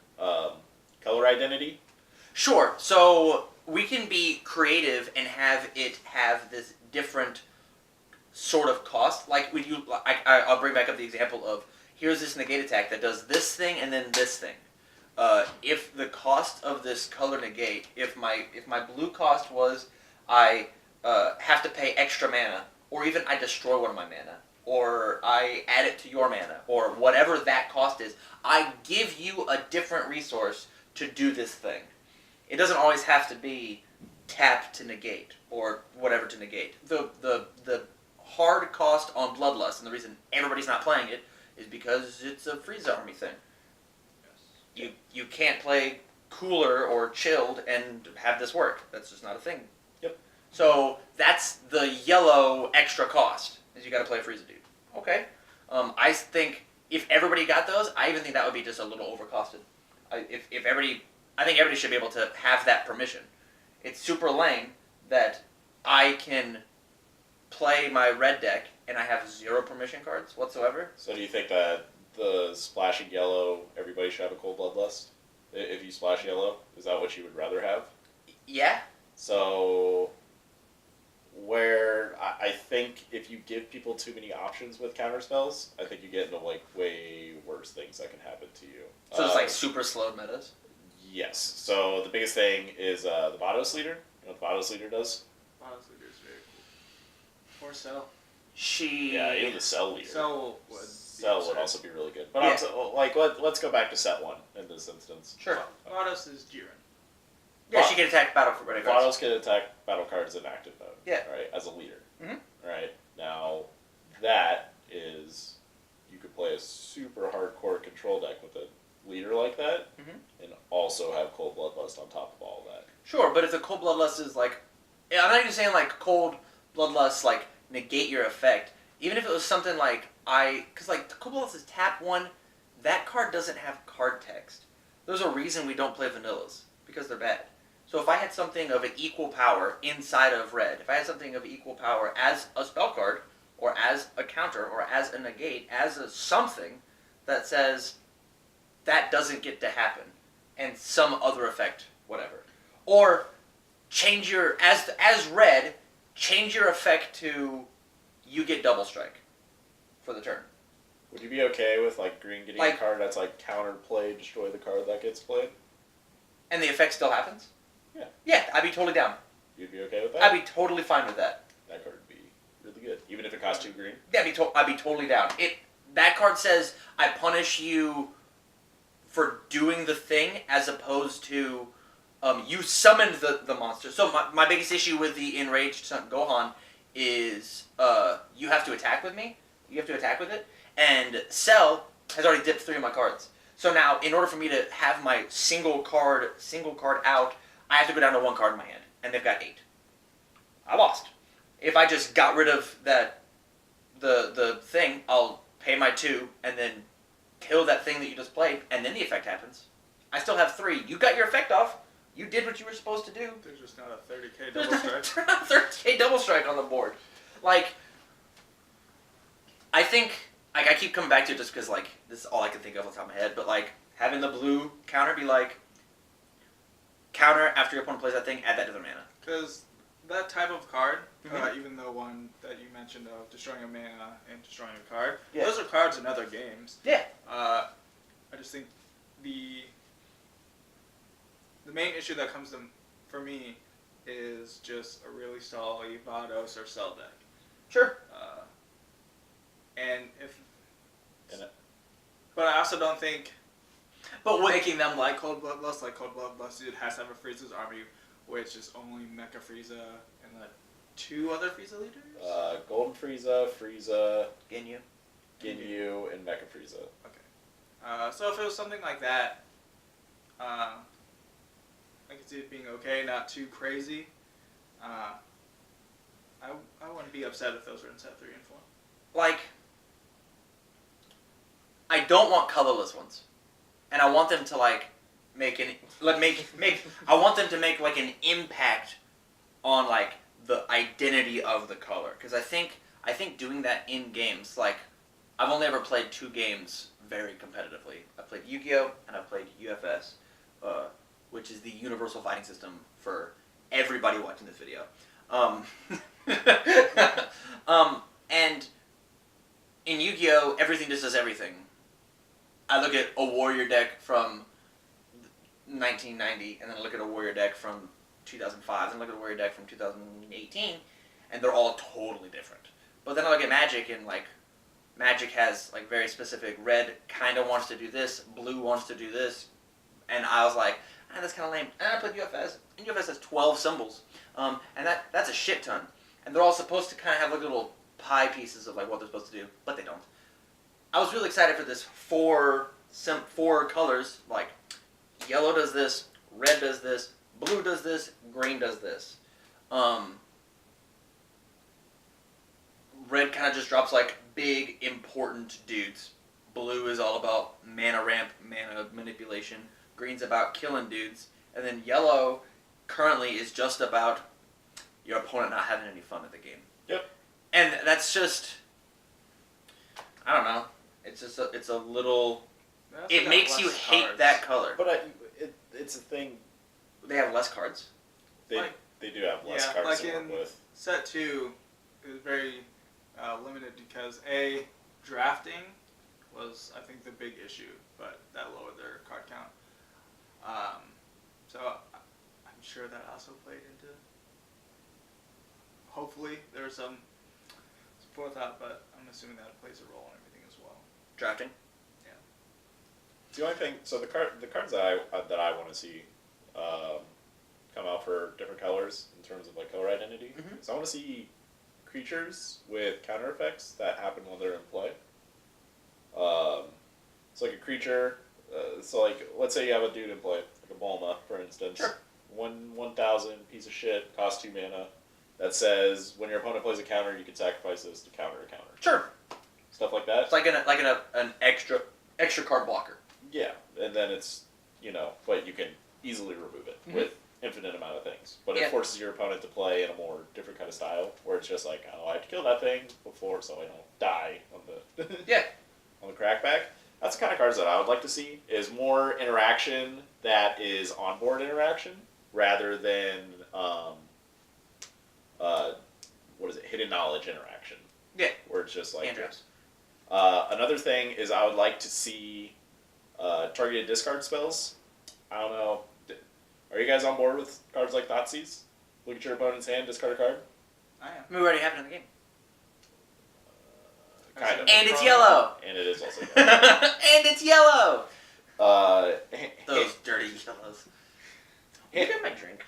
identity? Sure. So we can be creative and have it have this different sort of cost. Like when I'll bring back up the example of here's this negate attack that does this thing and then this thing. If the cost of this color negate, if my blue cost was I have to pay extra mana, or even I destroy one of my mana, or I add it to your mana, or whatever that cost is, I give you a different resource to do this thing. It doesn't always have to be tap to negate, or whatever to negate. The hard cost on Bloodlust, and the reason everybody's not playing it, is because it's a Frieza army thing. Yes. You can't play cooler or chilled and have this work. That's just not a thing. Yep. So that's the yellow extra cost, is you got to play a Frieza dude. Okay. I think if everybody got those, I even think that would be just a little overcosted. I think everybody should be able to have that permission. It's super lame that I can play my red deck and I have 0 permission cards whatsoever. So do you think that the splashing yellow, everybody should have a cold bloodlust? If you splash yellow, is that what you would rather have? Yeah. So, where I think if you give people too many options with counterspells, I think you get into like way worse things that can happen to you. So it's like super slowed metas? Yes. So the biggest thing is the Vados leader. You know what the Vados leader does? Honestly, it's very cool. Or Cell. Yeah, even the Cell leader. Cell would. Cell would also be really good. But Yeah. let's go back to set 1 in this instance. Sure. Vados is Jiren. Yeah, she can attack battle for ready cards. Vados can attack battle cards in active mode. Yeah. Right, as a leader. Mhm. Right. Now, that is, you could play a super hardcore control deck with a leader like that, Mhm. and also have Cold Bloodlust on top of all that. Sure, but if the Cold Bloodlust is like... I'm not even saying like Cold Bloodlust like negate your effect. Even if it was something like because like the Cold Bloodlust is tap 1, that card doesn't have card text. There's a reason we don't play vanillas, because they're bad. So if I had something of an equal power inside of red, if I had something of equal power as a spell card, or as a counter, or as a negate, as a something that says that doesn't get to happen, and some other effect, whatever. Or change your, as red, change your effect to you get double strike for the turn. Would you be okay with like green getting a card that's like counterplay, destroy the card that gets played? And the effect still happens? Yeah. Yeah, I'd be totally down. You'd be okay with that? I'd be totally fine with that. That card would be really good, even if it costs 2 green. Yeah, I'd be totally down. that card says I punish you for doing the thing as opposed to you summoned the monster. So my biggest issue with the Enraged Son Gohan is you have to attack with me. You have to attack with it. And Cell has already dipped 3 of my cards. So now, in order for me to have my single card out, I have to go down to 1 card in my hand. And they've got 8. I lost. If I just got rid of the thing, I'll pay my 2 and then kill that thing that you just played, and then the effect happens. I still have 3. You got your effect off. You did what you were supposed to do. There's just not a 30k double strike. There's not a 30k double strike on the board. Like, I think, like, I keep coming back to it just because, like, this is all I can think of off the top of my head, but, like, having the blue counter be like, counter after your opponent plays that thing, add that to their mana. Because that type of card, even the one that you mentioned of destroying a mana and destroying a card, those are cards in other games. Yeah. I just think the main issue that comes to for me is just a really solid Vados or Cell deck. Sure. And but I also don't think. But making them like Cold Bloodlust, it has to have a Frieza's army, which is only Mecha Frieza and the 2 other Frieza leaders? Golden Frieza, Ginyu, and Mecha Frieza. Okay. So if it was something like that, I could see it being okay, not too crazy. I wouldn't be upset if those were in set 3 and 4. Like, I don't want colorless ones. And I want them to like I want them to make like an impact on like the identity of the color, because I think doing that in games, like I've only ever played 2 games very competitively. I played Yu-Gi-Oh! And I played UFS, which is the universal fighting system for everybody watching this video. And in Yu-Gi-Oh! Everything just does everything. I look at a warrior deck from 1990, and then I look at a warrior deck from 2005, and look at a warrior deck from 2018, and they're all totally different. But then I look at Magic, and like Magic has like very specific. Red kind of wants to do this, blue wants to do this, and I was like, that's kind of lame. And I played UFS, and UFS has 12 symbols, and that's a shit ton. And they're all supposed to kind of have like little pie pieces of like what they're supposed to do, but they don't. I was really excited for this 4 colors, like yellow does this, red does this, blue does this, green does this. Red kind of just drops like big, important dudes. Blue is all about mana ramp, mana manipulation. Green's about killing dudes. And then yellow currently is just about your opponent not having any fun at the game. Yep. And that's just, I don't know. It's just it's a little. It makes you hate that color. But it's a thing. They have less cards. They do have less cards like to work in with. set 2, it was very limited because drafting was I think the big issue, but that lowered their card count. So I'm sure that also played into. Hopefully there was some forethought, but I'm assuming that plays a role in everything as well. Drafting. Yeah. The only thing, so the cards that I want to see come out for different colors in terms of like color identity. Mm-hmm. So I want to see creatures with counter effects that happen when they're in play. So like a creature. So like let's say you have a dude in play, like a Bulma, for instance. Sure. 1,000 piece of shit, costs 2 mana. That says when your opponent plays a counter, you can sacrifice this to counter a counter. Sure. Stuff like that. It's like an extra card blocker. Yeah, and then it's but you can easily remove it with infinite amount of things. But it forces your opponent to play in a more different kind of style, where it's just like, I have to kill that thing before so I don't die on the on the crackback. That's the kind of cards that I would like to see, is more interaction that is onboard interaction rather than hidden knowledge interaction. Yeah. Where it's just like Andrews. Another thing is I would like to see targeted discard spells. I don't know. Are you guys on board with cards like Thoughtseize? Look at your opponent's hand, discard a card. I am. We already have it in the game. Kind of. And it's yellow. And it is also And it's yellow. Those Hand dirty yellows. You get my drink.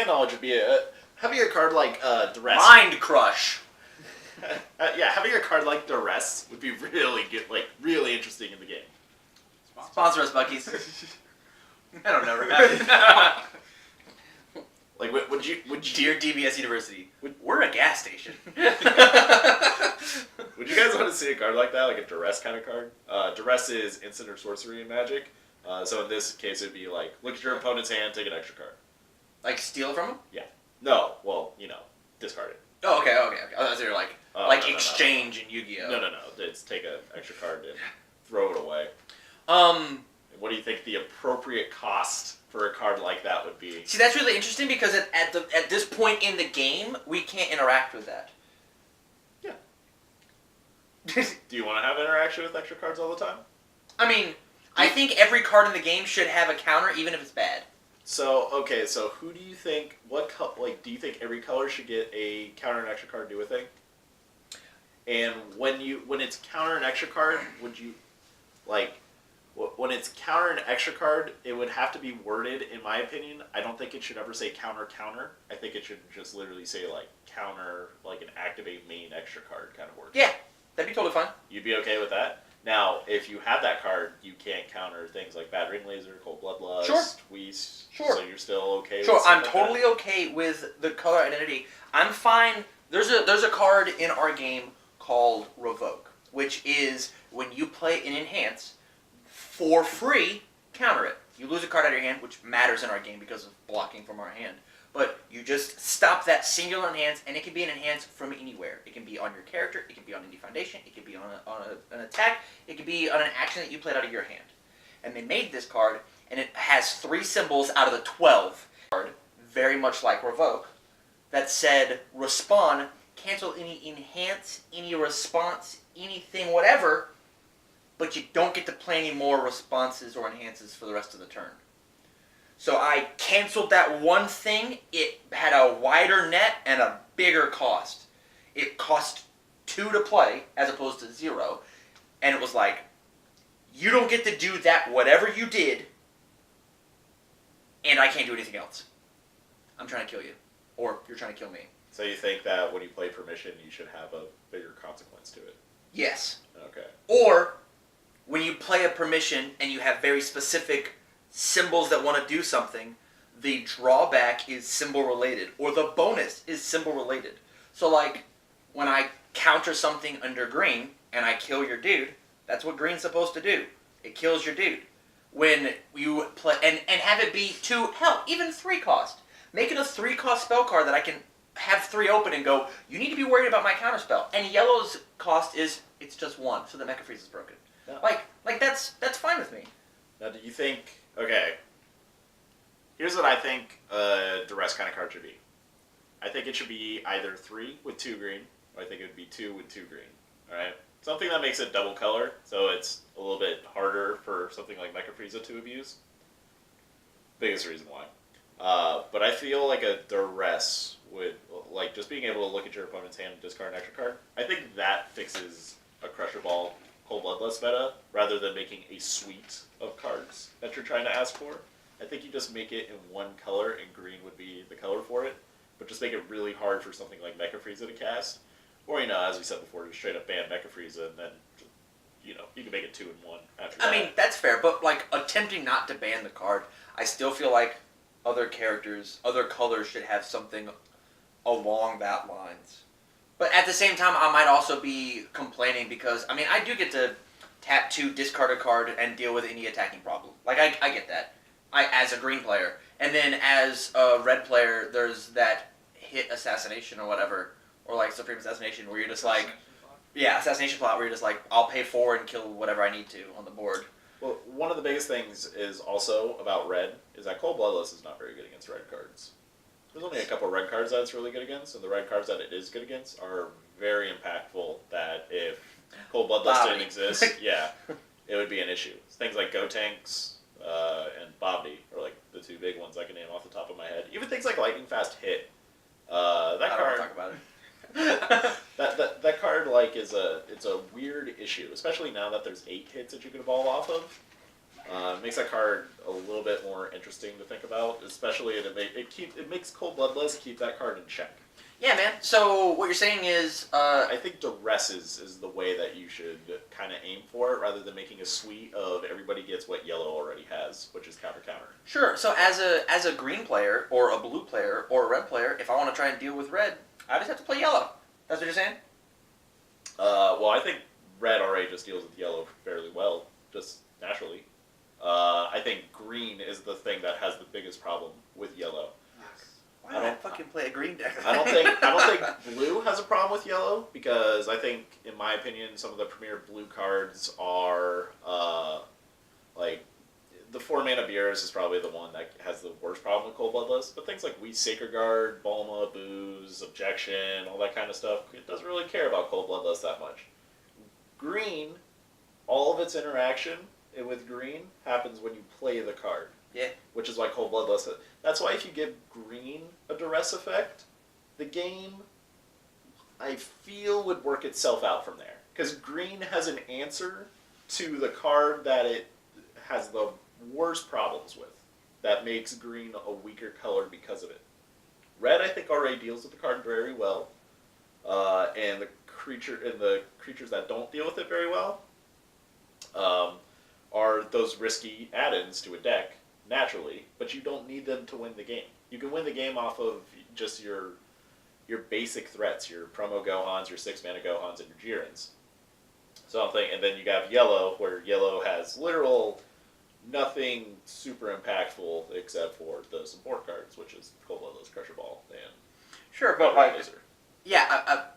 knowledge would be having a card like Duress. Mind Crush. Yeah, having a card like Duress would be really good, like really interesting in the game. Sponsor us, Bucky's. I don't know. Right? Like, would you Dear DBS University, we're a gas station. would you guys want to see a card like that, like a Duress kind of card? Duress is instant or sorcery in Magic. So in this case, it'd be like, look at your opponent's hand, take an extra card. Like steal it from him? No, well, discard it. Oh, okay. I thought you were like No, exchange in Yu-Gi-Oh. No. It's take an extra card and throw it away. What do you think the appropriate cost for a card like that would be? See, that's really interesting because at this point in the game, we can't interact with that. Yeah. Do you want to have interaction with extra cards all the time? I mean, I think every card in the game should have a counter, even if it's bad. So who do you think? Do you think every color should get a counter and extra card do a thing? And when it's counter and extra card, would you when it's counter and extra card, it would have to be worded, in my opinion. I don't think it should ever say counter. I think it should just literally say like counter, like an activate main extra card kind of word. Yeah, that'd be totally fine. You'd be okay with that? Now, if you have that card, you can't counter things like Bad Ring Laser, Cold Bloodlust, Sure. Whis. Sure. So you're still okay with Sure, something I'm like totally that? okay with the color identity. I'm fine. There's a card in our game called Revoke, which is when you play an enhance, for free, counter it. You lose a card out of your hand, which matters in our game because of blocking from our hand. But you just stop that singular enhance, and it can be an enhance from anywhere. It can be on your character, it can be on any foundation, it can be on an attack, it can be on an action that you played out of your hand. And they made this card, and it has 3 symbols out of the 12 card, very much like Revoke, that said, respond, cancel any enhance, any response, anything, whatever, but you don't get to play any more responses or enhances for the rest of the turn. So I canceled that one thing. It had a wider net and a bigger cost. It cost 2 to play as opposed to 0. And it was like, you don't get to do that whatever you did, and I can't do anything else. I'm trying to kill you. Or you're trying to kill me. So you think that when you play Permission, you should have a bigger consequence to it? Yes. Okay. Or when you play a permission and you have very specific symbols that want to do something, the drawback is symbol related, or the bonus is symbol related. So like, when I counter something under green and I kill your dude, that's what green's supposed to do. It kills your dude. When you play, and have it be 2, hell, even 3 cost. Make it a 3 cost spell card that I can have 3 open and go, you need to be worried about my counter spell. And yellow's cost is, it's just 1, so the Mecha Freeze is broken. Yeah. Like that's fine with me. Now, do you think... Okay. Here's what I think a Duress kind of card should be. I think it should be either 3 with 2 green, or I think it would be 2 with 2 green. Alright? Something that makes it double color, so it's a little bit harder for something like Mecha Frieza to abuse. Biggest reason why. But I feel like a Duress would, like, just being able to look at your opponent's hand and discard an extra card, I think that fixes a Crusher Ball Cold Bloodlust meta, rather than making a suite of cards that you're trying to ask for. I think you just make it in one color, and green would be the color for it, but just make it really hard for something like Mecha Frieza to cast. Or, as we said before, just straight up ban Mecha Frieza, and then, you can make it 2 in 1 after that. I mean, that's fair, but like, attempting not to ban the card, I still feel like other characters, other colors should have something along that lines. But at the same time, I might also be complaining because, I do get to tap 2, discard a card, and deal with any attacking problem. Like, I get that. As a green player. And then as a red player, there's that hit assassination or whatever, or like Supreme Assassination, where you're just like, yeah, assassination plot, where you're just like, I'll pay 4 and kill whatever I need to on the board. Well, one of the biggest things is also about red, is that Cold Bloodlust is not very good against red cards. There's only a couple red cards that it's really good against, and the red cards that it is good against are very impactful, that if Cold Bloodlust didn't exist, yeah, it would be an issue. Things like Gotenks and Bobby are like the 2 big ones I can name off the top of my head. Even things like Lightning Fast Hit. That I don't card... want to talk about it. that card, like it's a weird issue, especially now that there's 8 hits that you can evolve off of. Makes that card a little bit more interesting to think about, especially it makes Cold Bloodlust keep that card in check. Yeah, man. So what you're saying is, I think duress is the way that you should kind of aim for it, rather than making a suite of everybody gets what yellow already has, which is counter. Sure. So as a green player or a blue player or a red player, if I want to try and deal with red, I just have to play yellow. That's what you're saying? Well, I think red already just deals with yellow fairly well, just naturally. I think green is the thing that has the biggest problem with yellow. Why don't I fucking play a green deck? I don't think blue has a problem with yellow, because I think, in my opinion, some of the premier blue cards are like the 4-mana Beerus is probably the one that has the worst problem with Cold Bloodlust. But things like Whis, Sacred Guard, Bulma, Booze, Objection, all that kind of stuff, it doesn't really care about Cold Bloodlust that much. Green, all of its interaction with green happens when you play the card. Yeah. Which is why Cold Bloodlust. That's why if you give green a duress effect, the game, I feel, would work itself out from there. Because green has an answer to the card that it has the worst problems with. That makes green a weaker color because of it. Red, I think, already deals with the card very well. And the creatures that don't deal with it very well are those risky add-ins to a deck. Naturally, but you don't need them to win the game. You can win the game off of just your basic threats, your promo Gohans, your 6-mana Gohans, and your Jirans. So I'm thinking, and then you have yellow, where yellow has literal nothing super impactful except for the support cards, which is Cold Bloodlust, Crusher Ball, and sure, but like, Laser. Yeah.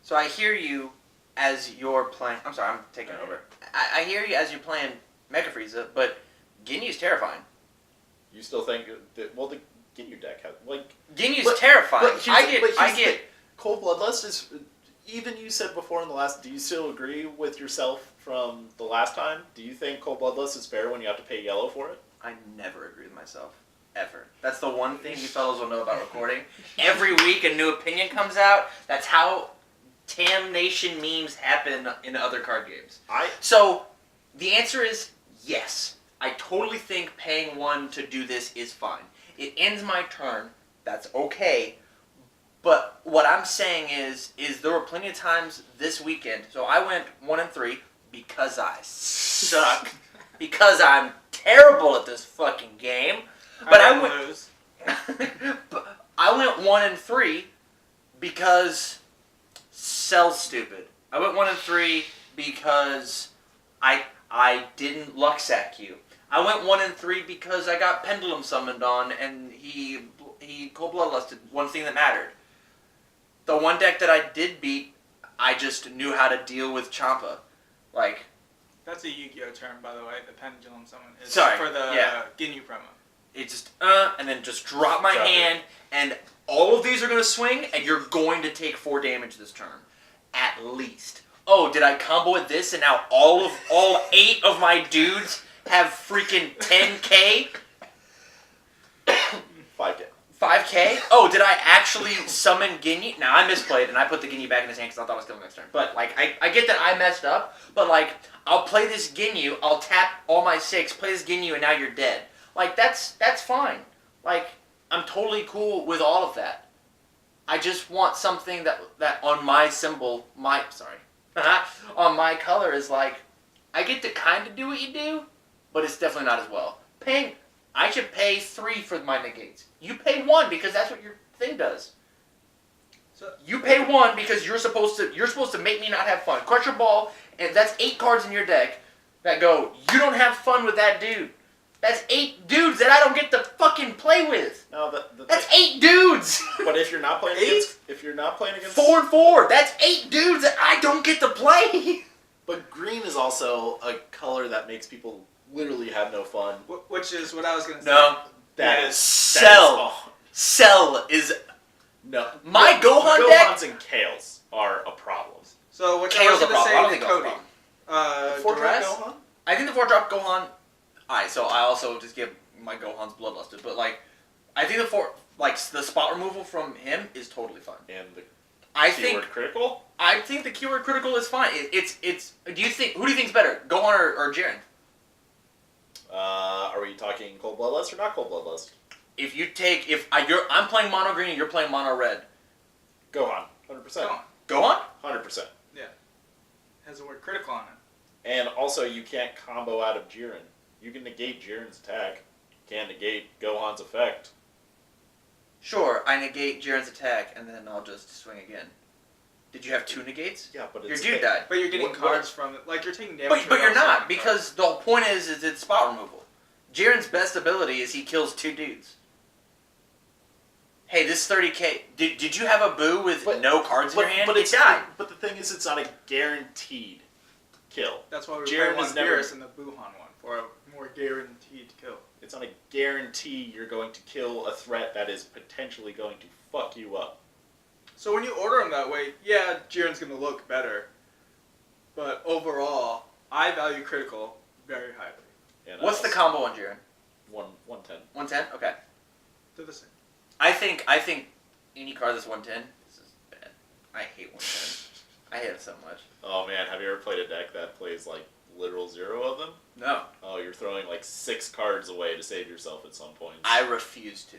So I hear you as you're playing. I'm sorry, I'm taking over. I hear you as you're playing Mega Frieza, but Ginyu's terrifying. You still think that, well, the Ginyu deck has, like... Ginyu's terrifying. I get Cold Bloodlust is... Even you said before in the last... Do you still agree with yourself from the last time? Do you think Cold Bloodlust is fair when you have to pay yellow for it? I never agree with myself. Ever. That's the one thing you fellows will know about recording. Every week a new opinion comes out. That's how Damnation memes happen in other card games. So, the answer is yes. I totally think paying 1 to do this is fine. It ends my turn. That's okay. But what I'm saying is there were plenty of times this weekend. So I went 1-3 because I suck. Because I'm terrible at this fucking game. But I went 1-3 because Cell's stupid. I went 1-3 because I didn't luck sack you. I went 1-3 because I got Pendulum summoned on, and he Cold Bloodlusted, one thing that mattered. The one deck that I did beat, I just knew how to deal with Champa. Like... That's a Yu-Gi-Oh term, by the way, the Pendulum summon. It's sorry, for the yeah. Ginyu promo. It just, and then just drop my hand, and all of these are going to swing, and you're going to take 4 damage this turn. At least. Oh, did I combo with this, and now all 8 of my dudes have freaking 10k? 5k. 5k? Oh, did I actually summon Ginyu? Now, I misplayed, and I put the Ginyu back in his hand because I thought I was killing next turn. But, like, I get that I messed up, but, like, I'll play this Ginyu, I'll tap all my 6, play this Ginyu, and now you're dead. Like, that's fine. Like, I'm totally cool with all of that. I just want something that on my symbol, on my color is like, I get to kind of do what you do, but it's definitely not as well. I should pay 3 for my negates. You pay 1 because that's what your thing does. So you pay 1 because you're supposed to make me not have fun. Crusher Ball, and that's 8 cards in your deck that go, you don't have fun with that dude. That's 8 dudes that I don't get to fucking play with. No, that's 8 dudes. But if you're not playing against 4-4, that's 8 dudes that I don't get to play. But green is also a color that makes people literally have no fun. Which is what I was gonna say. No, Cell is no. My Gohan deck. Gohans and Kales are a problem. So what Kale's I was a problem. I don't gonna think say Kale's a to problem. Cody. Four-drop Duress? Gohan? I think the 4-drop Gohan. Alright, so I also just give my Gohan's bloodlusted, but like, I think the spot removal from him is totally fine. And Keyword critical? I think the keyword critical is fine. It's. Who do you think's better, Gohan or Jiren? Are we talking cold bloodlust or not cold bloodlust? I'm playing mono green and you're playing mono red. Gohan, 100%. Gohan? 100%. Yeah. Has the word critical on it. And also, you can't combo out of Jiren. You can negate Jiren's attack. You can't negate Gohan's effect. Sure, I negate Jiren's attack and then I'll just swing again. Did you have 2 negates? Yeah, but your dude died. But you're getting cards from it. Like, you're taking damage. But you're not, because the whole point is it's spot removal. Jiren's best ability is he kills 2 dudes. Hey, this 30k. Did you have a Boo with no cards in your hand? But it died. But the thing is, it's not a guaranteed kill. That's why we Jiren play is never Beerus in the Buhan one for a more guaranteed kill. It's not a guarantee you're going to kill a threat that is potentially going to fuck you up. So when you order them that way, yeah, Jiren's going to look better. But overall, I value critical very highly. And What's the combo on Jiren? 110. 110? Okay. They're the same. I think any card that's 110, this is bad. I hate 110. I hate it so much. Oh man, have you ever played a deck that plays like literal 0 of them? No. Oh, you're throwing like 6 cards away to save yourself at some point. I refuse to.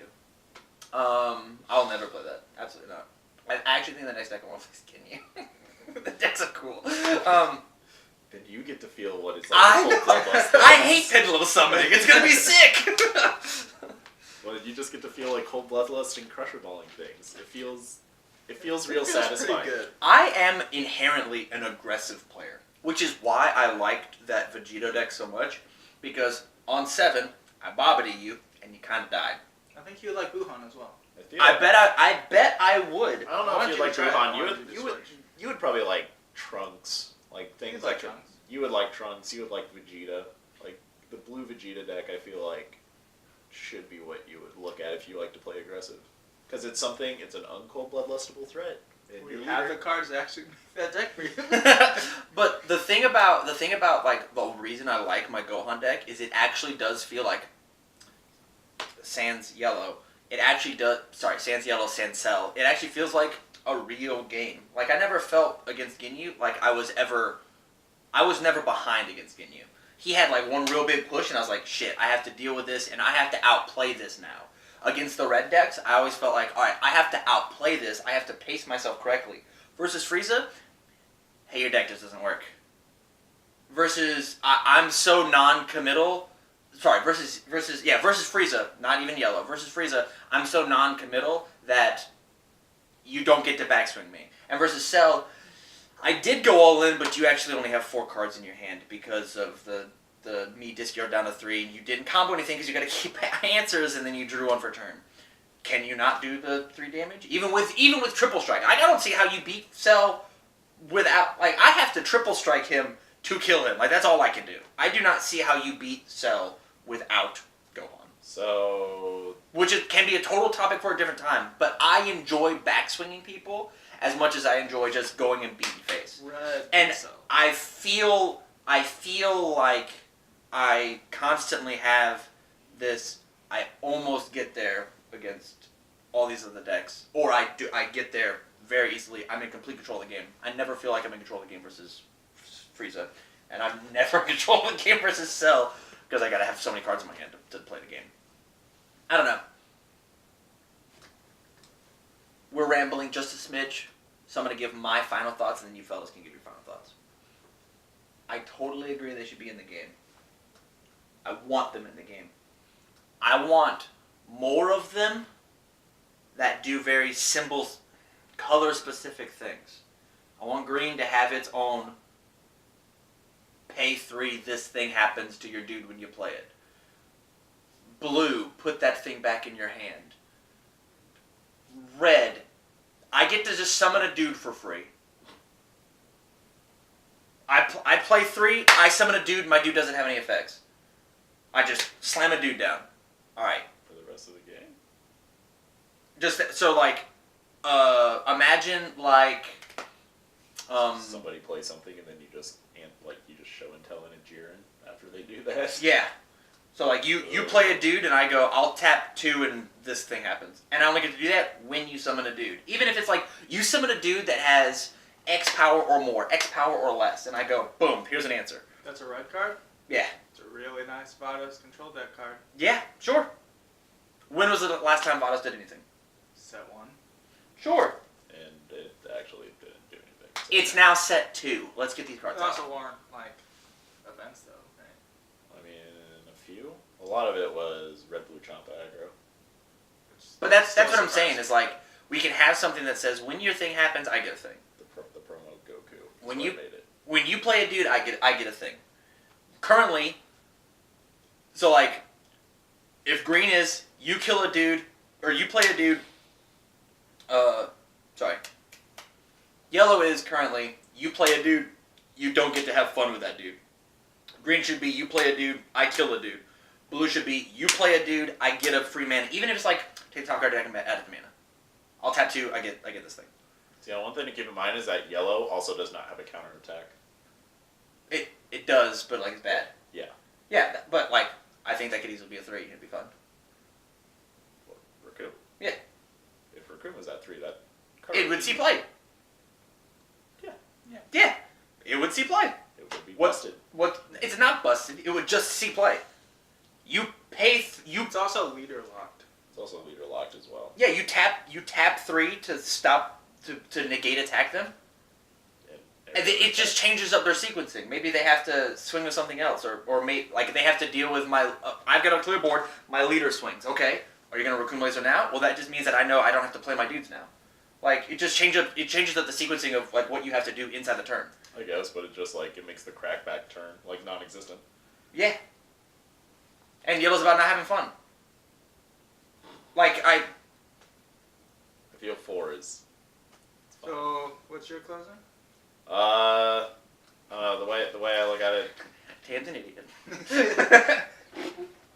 I'll never play that. Absolutely not. I actually think the next deck I want to play is Ginyu. The decks are cool. Then you get to feel what it's like. I hate pendulum summoning. It's gonna be sick. Well, you just get to feel like cold bloodlust and crusher balling things. It feels real satisfying. Pretty good. I am inherently an aggressive player, which is why I liked that Vegito deck so much. Because on 7, I bobbity you, and you kind of died. I think you like Buhan as well. I bet I would. I don't know if you'd like Gohan. You You would probably like Trunks, like things like Trunks. You would like Trunks. You would like Vegeta. Like the blue Vegeta deck, I feel like should be what you would look at if you like to play aggressive, because it's an uncold bloodlustable threat. We have the cards that actually make that deck for you. But the thing about like the reason I like my Gohan deck is it actually does feel like Sans Yellow. It actually does. Sorry, Sans Yellow, Sans Cell. It actually feels like a real game. Like I never felt against Ginyu like I was never behind against Ginyu. He had like one real big push, and I was like, shit, I have to deal with this, and I have to outplay this now. Against the red decks, I always felt like, alright, I have to outplay this, I have to pace myself correctly. Versus Frieza, hey, your deck just doesn't work. Versus, I'm so non-committal, versus Frieza, not even yellow, versus Frieza, I'm so non-committal that you don't get to backswing me. And versus Cell, I did go all in, but you actually only have 4 cards in your hand because of the me discard down to 3. You didn't combo anything because you got to keep answers, and then you drew 1 for turn. Can you not do the 3 damage? Even with triple strike, I don't see how you beat Cell without I have to triple strike him to kill him. Like that's all I can do. I do not see how you beat Cell without Gohan. So, which can be a total topic for a different time. But I enjoy backswinging people as much as I enjoy just going and beating face. And I feel like I constantly have this. I almost get there against all these other decks, or I get there very easily. I'm in complete control of the game. I never feel like I'm in control of the game versus Frieza, and I'm never in control of the game versus Cell because I gotta have so many cards in my hand to play the game. I don't know. We're rambling just a smidge, so I'm going to give my final thoughts, and then you fellas can give your final thoughts. I totally agree they should be in the game. I want them in the game. I want more of them that do very simple, color-specific things. I want green to have its own pay 3, this thing happens to your dude when you play it. Blue, put that thing back in your hand. Red, I get to just summon a dude for free. I play 3, I summon a dude, my dude doesn't have any effects. I just slam a dude down. Alright. For the rest of the game? Imagine like... somebody play something and then you just show and tell in a Jiren after they do that. Yeah. So like you play a dude and I go, I'll tap 2 and this thing happens. And I only get to do that when you summon a dude. Even if it's like, you summon a dude that has X power or more, X power or less. And I go, boom, here's an answer. That's a red card? Yeah. It's a really nice Vados control deck card. Yeah, sure. When was the last time Vados did anything? Set 1. Sure. And it actually didn't do anything. So. It's now set 2. Let's get these cards There out. also weren't, like, events, though, right? I mean, a few. A lot of it was red, blue, Champa aggro. But that's what I'm saying, is like, we can have something that says, when your thing happens, I get a thing. The promo Goku. When Made it. When you play a dude, I get a thing. Currently, so like, if green is you kill a dude or you play a dude, sorry. Yellow is currently you play a dude, you don't get to have fun with that dude. Green should be you play a dude, I kill a dude. Blue should be you play a dude, I get a free mana. Even if it's like take the top card deck and add the mana. I'll tap 2, I get this thing. So yeah, one thing to keep in mind is that yellow also does not have a counter attack. It does, but like it's bad. Yeah. Yeah, but like I think that could easily be a 3. It'd be fun. What, Raccoon? Yeah. If Raccoon was at 3, that card It would see play. Yeah. Yeah. It would see play. It would be busted. What? It's not busted. It would just see play. You pay. It's also leader locked. It's also leader locked as well. Yeah. You tap 3 to stop to negate attack them. And it just changes up their sequencing. Maybe they have to swing with something else, or like they have to deal with my. I've got a clear board. My leader swings. Okay. Are you gonna Raccoon Laser now? Well, that just means that I know I don't have to play my dudes now. Like it just changes up. It changes up the sequencing of like what you have to do inside the turn. I guess, but it just like it makes the crackback turn like non-existent. Yeah. And yellow's about not having fun. Like I feel 4 is. So, what's your closing? The way I look at it, Tan's an idiot.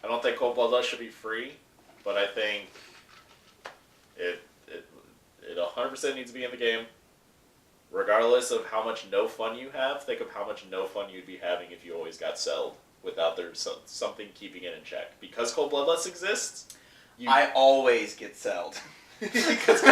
I don't think Cold Bloodlust should be free, but I think it 100% needs to be in the game. Regardless of how much no fun you have, think of how much no fun you'd be having if you always got selled without there something keeping it in check. Because Cold Bloodlust exists, I always get selled. That's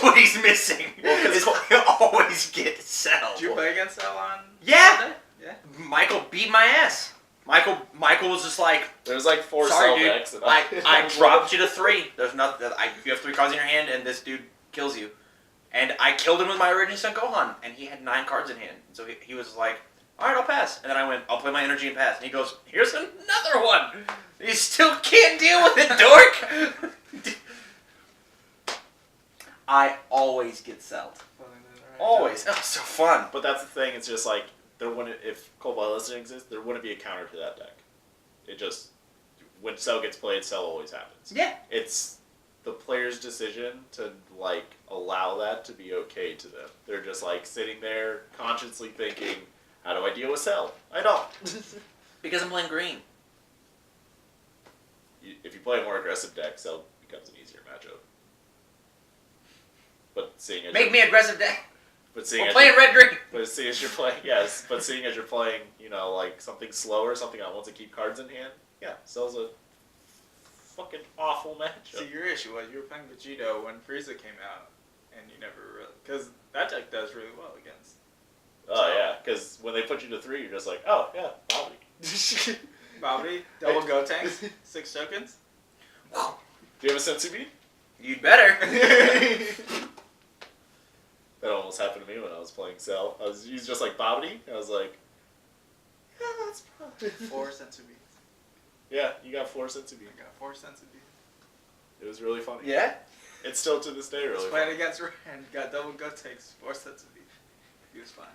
what he's missing. Well, is I always get selled. Did you play against L on Yeah. Sunday? Yeah. Michael beat my ass. Michael was just like, there's like 4 sorry, cell dude. decks. And I dropped you to 3. There's nothing. You have 3 cards in your hand, and this dude kills you. And I killed him with my original Son Gohan, and he had 9 cards in hand. So he was like, all right, I'll pass. And then I went, I'll play my energy and pass. And he goes, here's another one. You still can't deal with it, dork. I always get selled. Always. Oh, so fun. But that's the thing. It's just like if Cold Bloodlust didn't exist, there wouldn't be a counter to that deck. It just when Cell gets played, Cell always happens. Yeah. It's the player's decision to like allow that to be okay to them. They're just like sitting there consciously thinking, how do I deal with Cell? I don't. Because I'm playing green. If you play a more aggressive deck, Cell becomes an easier matchup. But seeing as Make me aggressive deck. But seeing We're as playing red-green. But seeing as you're playing, yes. But seeing as you're playing, like something slower, something that wants to keep cards in hand. Yeah, Cell's a fucking awful matchup. See, your issue was you were playing Vegito when Frieza came out, and you never really because that deck does really well against. Oh yeah, because when they put you to 3, you're just like, oh yeah, Bobby. Bobby, double go tanks, 6 tokens. Do you have a Sensu Bead? You'd better. That almost happened to me when I was playing Cell. He's just like Bobbity. I was like, yeah, that's probably 4 Sensu beads. Yeah, you got 4 Sensu Bead. I got 4 Sensu beads. It was really funny. Yeah? It's still to this day really Just funny. playing against Rand, got double go takes, 4 Sensu beads. He was fine.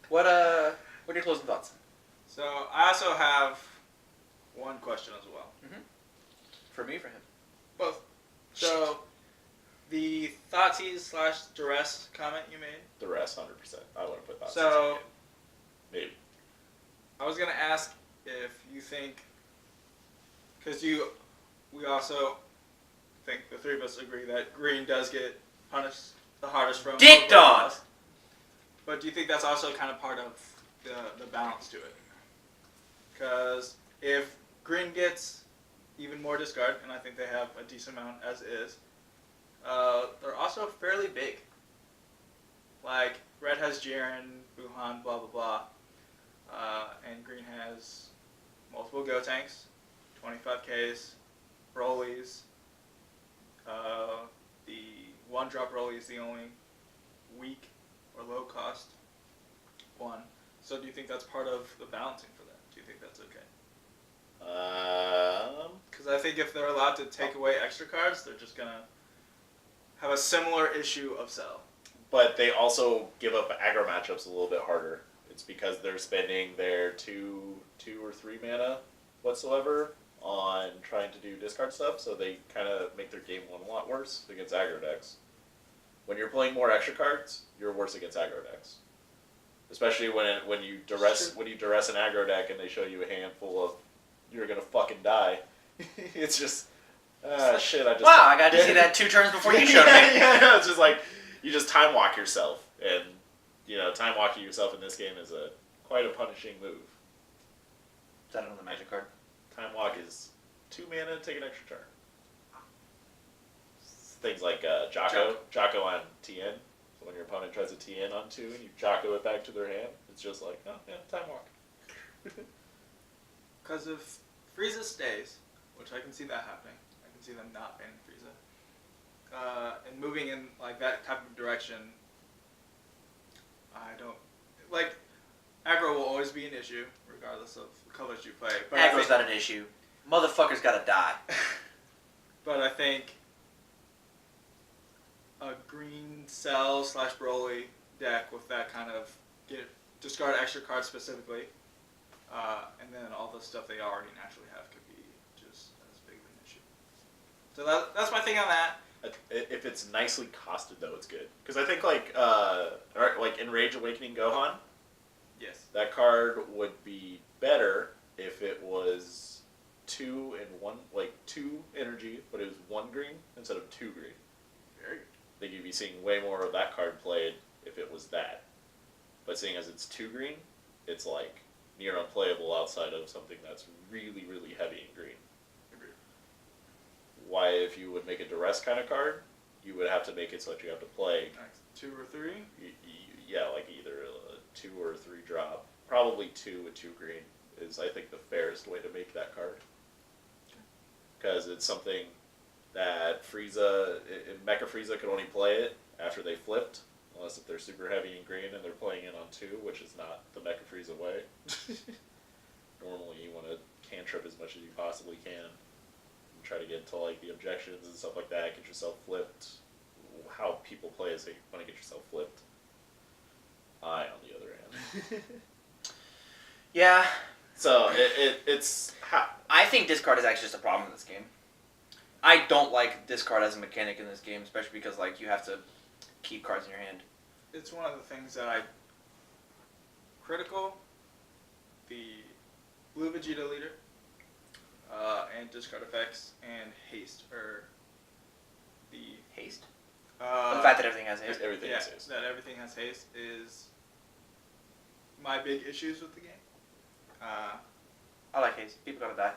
What are your closing thoughts? So I also have one question as well. For me, for him? Both. So the Thoughtseize/Duress comment you made. The rest, 100%. I would have put that. So maybe. I was gonna ask if you think, because we also think the 3 of us agree that green does get punished the hardest from Dicked on! But do you think that's also kind of part of the balance to it? Because if green gets even more discard, and I think they have a decent amount as is, they're also fairly big. Like, red has Jiren, Wuhan, blah blah blah, and green has multiple Go tanks, 25Ks, Rollies. The one drop Rollie is the only weak or low cost one. So do you think that's part of the balancing for that? Do you think that's okay? Because I think if they're allowed to take away extra cards, they're just gonna have a similar issue of sell. But they also give up aggro matchups a little bit harder. It's because they're spending their two or three mana whatsoever on trying to do discard stuff, so they kind of make their game one a lot worse against aggro decks. When you're playing more extra cards, you're worse against aggro decks. Especially when you duress an aggro deck and they show you a handful of you're gonna fucking die. It's just shit. I got to see that 2 turns before you showed me. Yeah, it's just like you just time walk yourself, and time walking yourself in this game is quite a punishing move. Is that another magic card? Time walk is 2 mana, take an extra turn. Things like Jocko on TN. So when your opponent tries to TN on 2 and you Jocko it back to their hand, it's just like, oh yeah, time walk. Because if Frieza stays, which I can see that happening, I can see them not banning Frieza, and moving in like that type of direction, I don't like. Aggro will always be an issue, regardless of the colors you play. But Aggro's not an issue. Motherfucker's gotta die. But I think a green cell / Broly deck with that kind of discard extra cards specifically, and then all the stuff they already naturally have could be just as big of an issue. So that's my thing on that. If it's nicely costed, though, it's good. Because I think like Enrage Awakening Gohan, Yes. that card would be better if it was 2 and 1, like 2 energy, but it was 1 green instead of 2 green. Very good. I think you'd be seeing way more of that card played if it was that. But seeing as it's 2 green, it's like near unplayable outside of something that's really, really heavy in green. Agreed. Why, if you would make a duress kind of card, you would have to make it so that you have to play. Nice. 2 or 3. Yeah, like either a 2 or 3 drop. Probably 2 with 2 green is, I think, the fairest way to make that card. Because it's something that Frieza, Mecha Frieza could only play it after they flipped, unless if they're super heavy in green and they're playing it on 2, which is not the Mecha Frieza way. Normally you want to cantrip as much as you possibly can, and try to get to like the objections and stuff like that, get yourself flipped. How people play is they want to get yourself flipped. I, on the other hand. Yeah. So it's I think discard is actually just a problem in this game. I don't like discard as a mechanic in this game, especially because like you have to keep cards in your hand. It's one of the things that I critical the blue Vegeta leader and discard effects and haste or the Haste? The fact that everything has haste. everything yeah, is haste. that everything has haste is my big issues with the game. I like haste. People gotta die.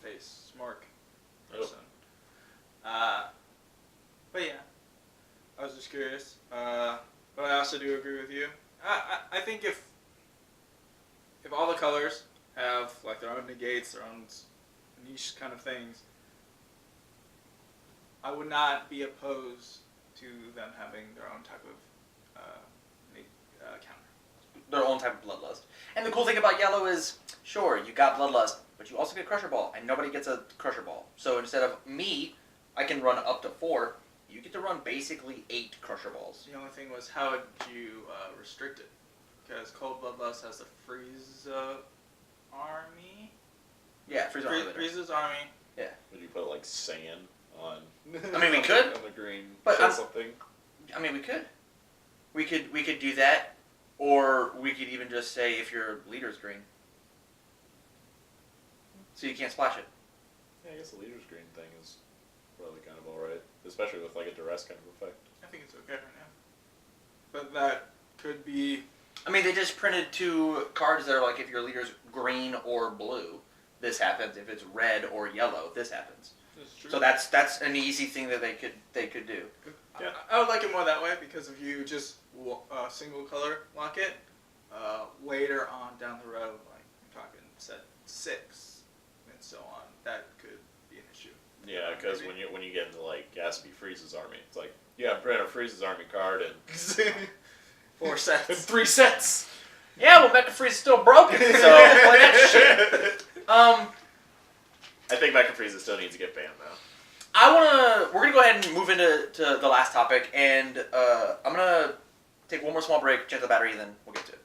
Face smirk Oh. person. But yeah, I was just curious. But I also do agree with you. I think if all the colors have like their own negates, their own niche kind of things, I would not be opposed to them having their own type of counter. Their own type of bloodlust. And the cool thing about yellow is, sure, you got bloodlust, but you also get Crusher Ball, and nobody gets a Crusher Ball. So instead of me, I can run up to 4. You get to run basically 8 Crusher Balls. The only thing was how would you restrict it? Because Cold Bloodlust has the Frieza army. Yeah, Frieza Army Leader. Frieza's army. Yeah. Would you put like sand on? I mean, we could. On the green, But or something. I mean, we could. We could do that, or we could even just say if your leader's green, so you can't splash it. Yeah, I guess the leader's green thing is probably kind of alright, especially with like a duress kind of effect. I think it's okay right now. But that could be I mean, they just printed 2 cards that are like, if your leader's green or blue, this happens. If it's red or yellow, this happens. That's true. So that's an easy thing that they could do. Yeah. I would like it more that way because if you just single color lock it, later on down the road, like I'm talking set 6 and so on, that could be an issue. Yeah, because when you get into like Gatsby Freeze's army, it's like print a Freeze's army card and 4 sets. 3 sets. Yeah, well, Mecha Freeze is still broken, so play that shit. I think Mecha Freeze still needs to get banned though. We're gonna go ahead and move into the last topic, and I'm gonna take one more small break, check the battery, and then we'll get to it.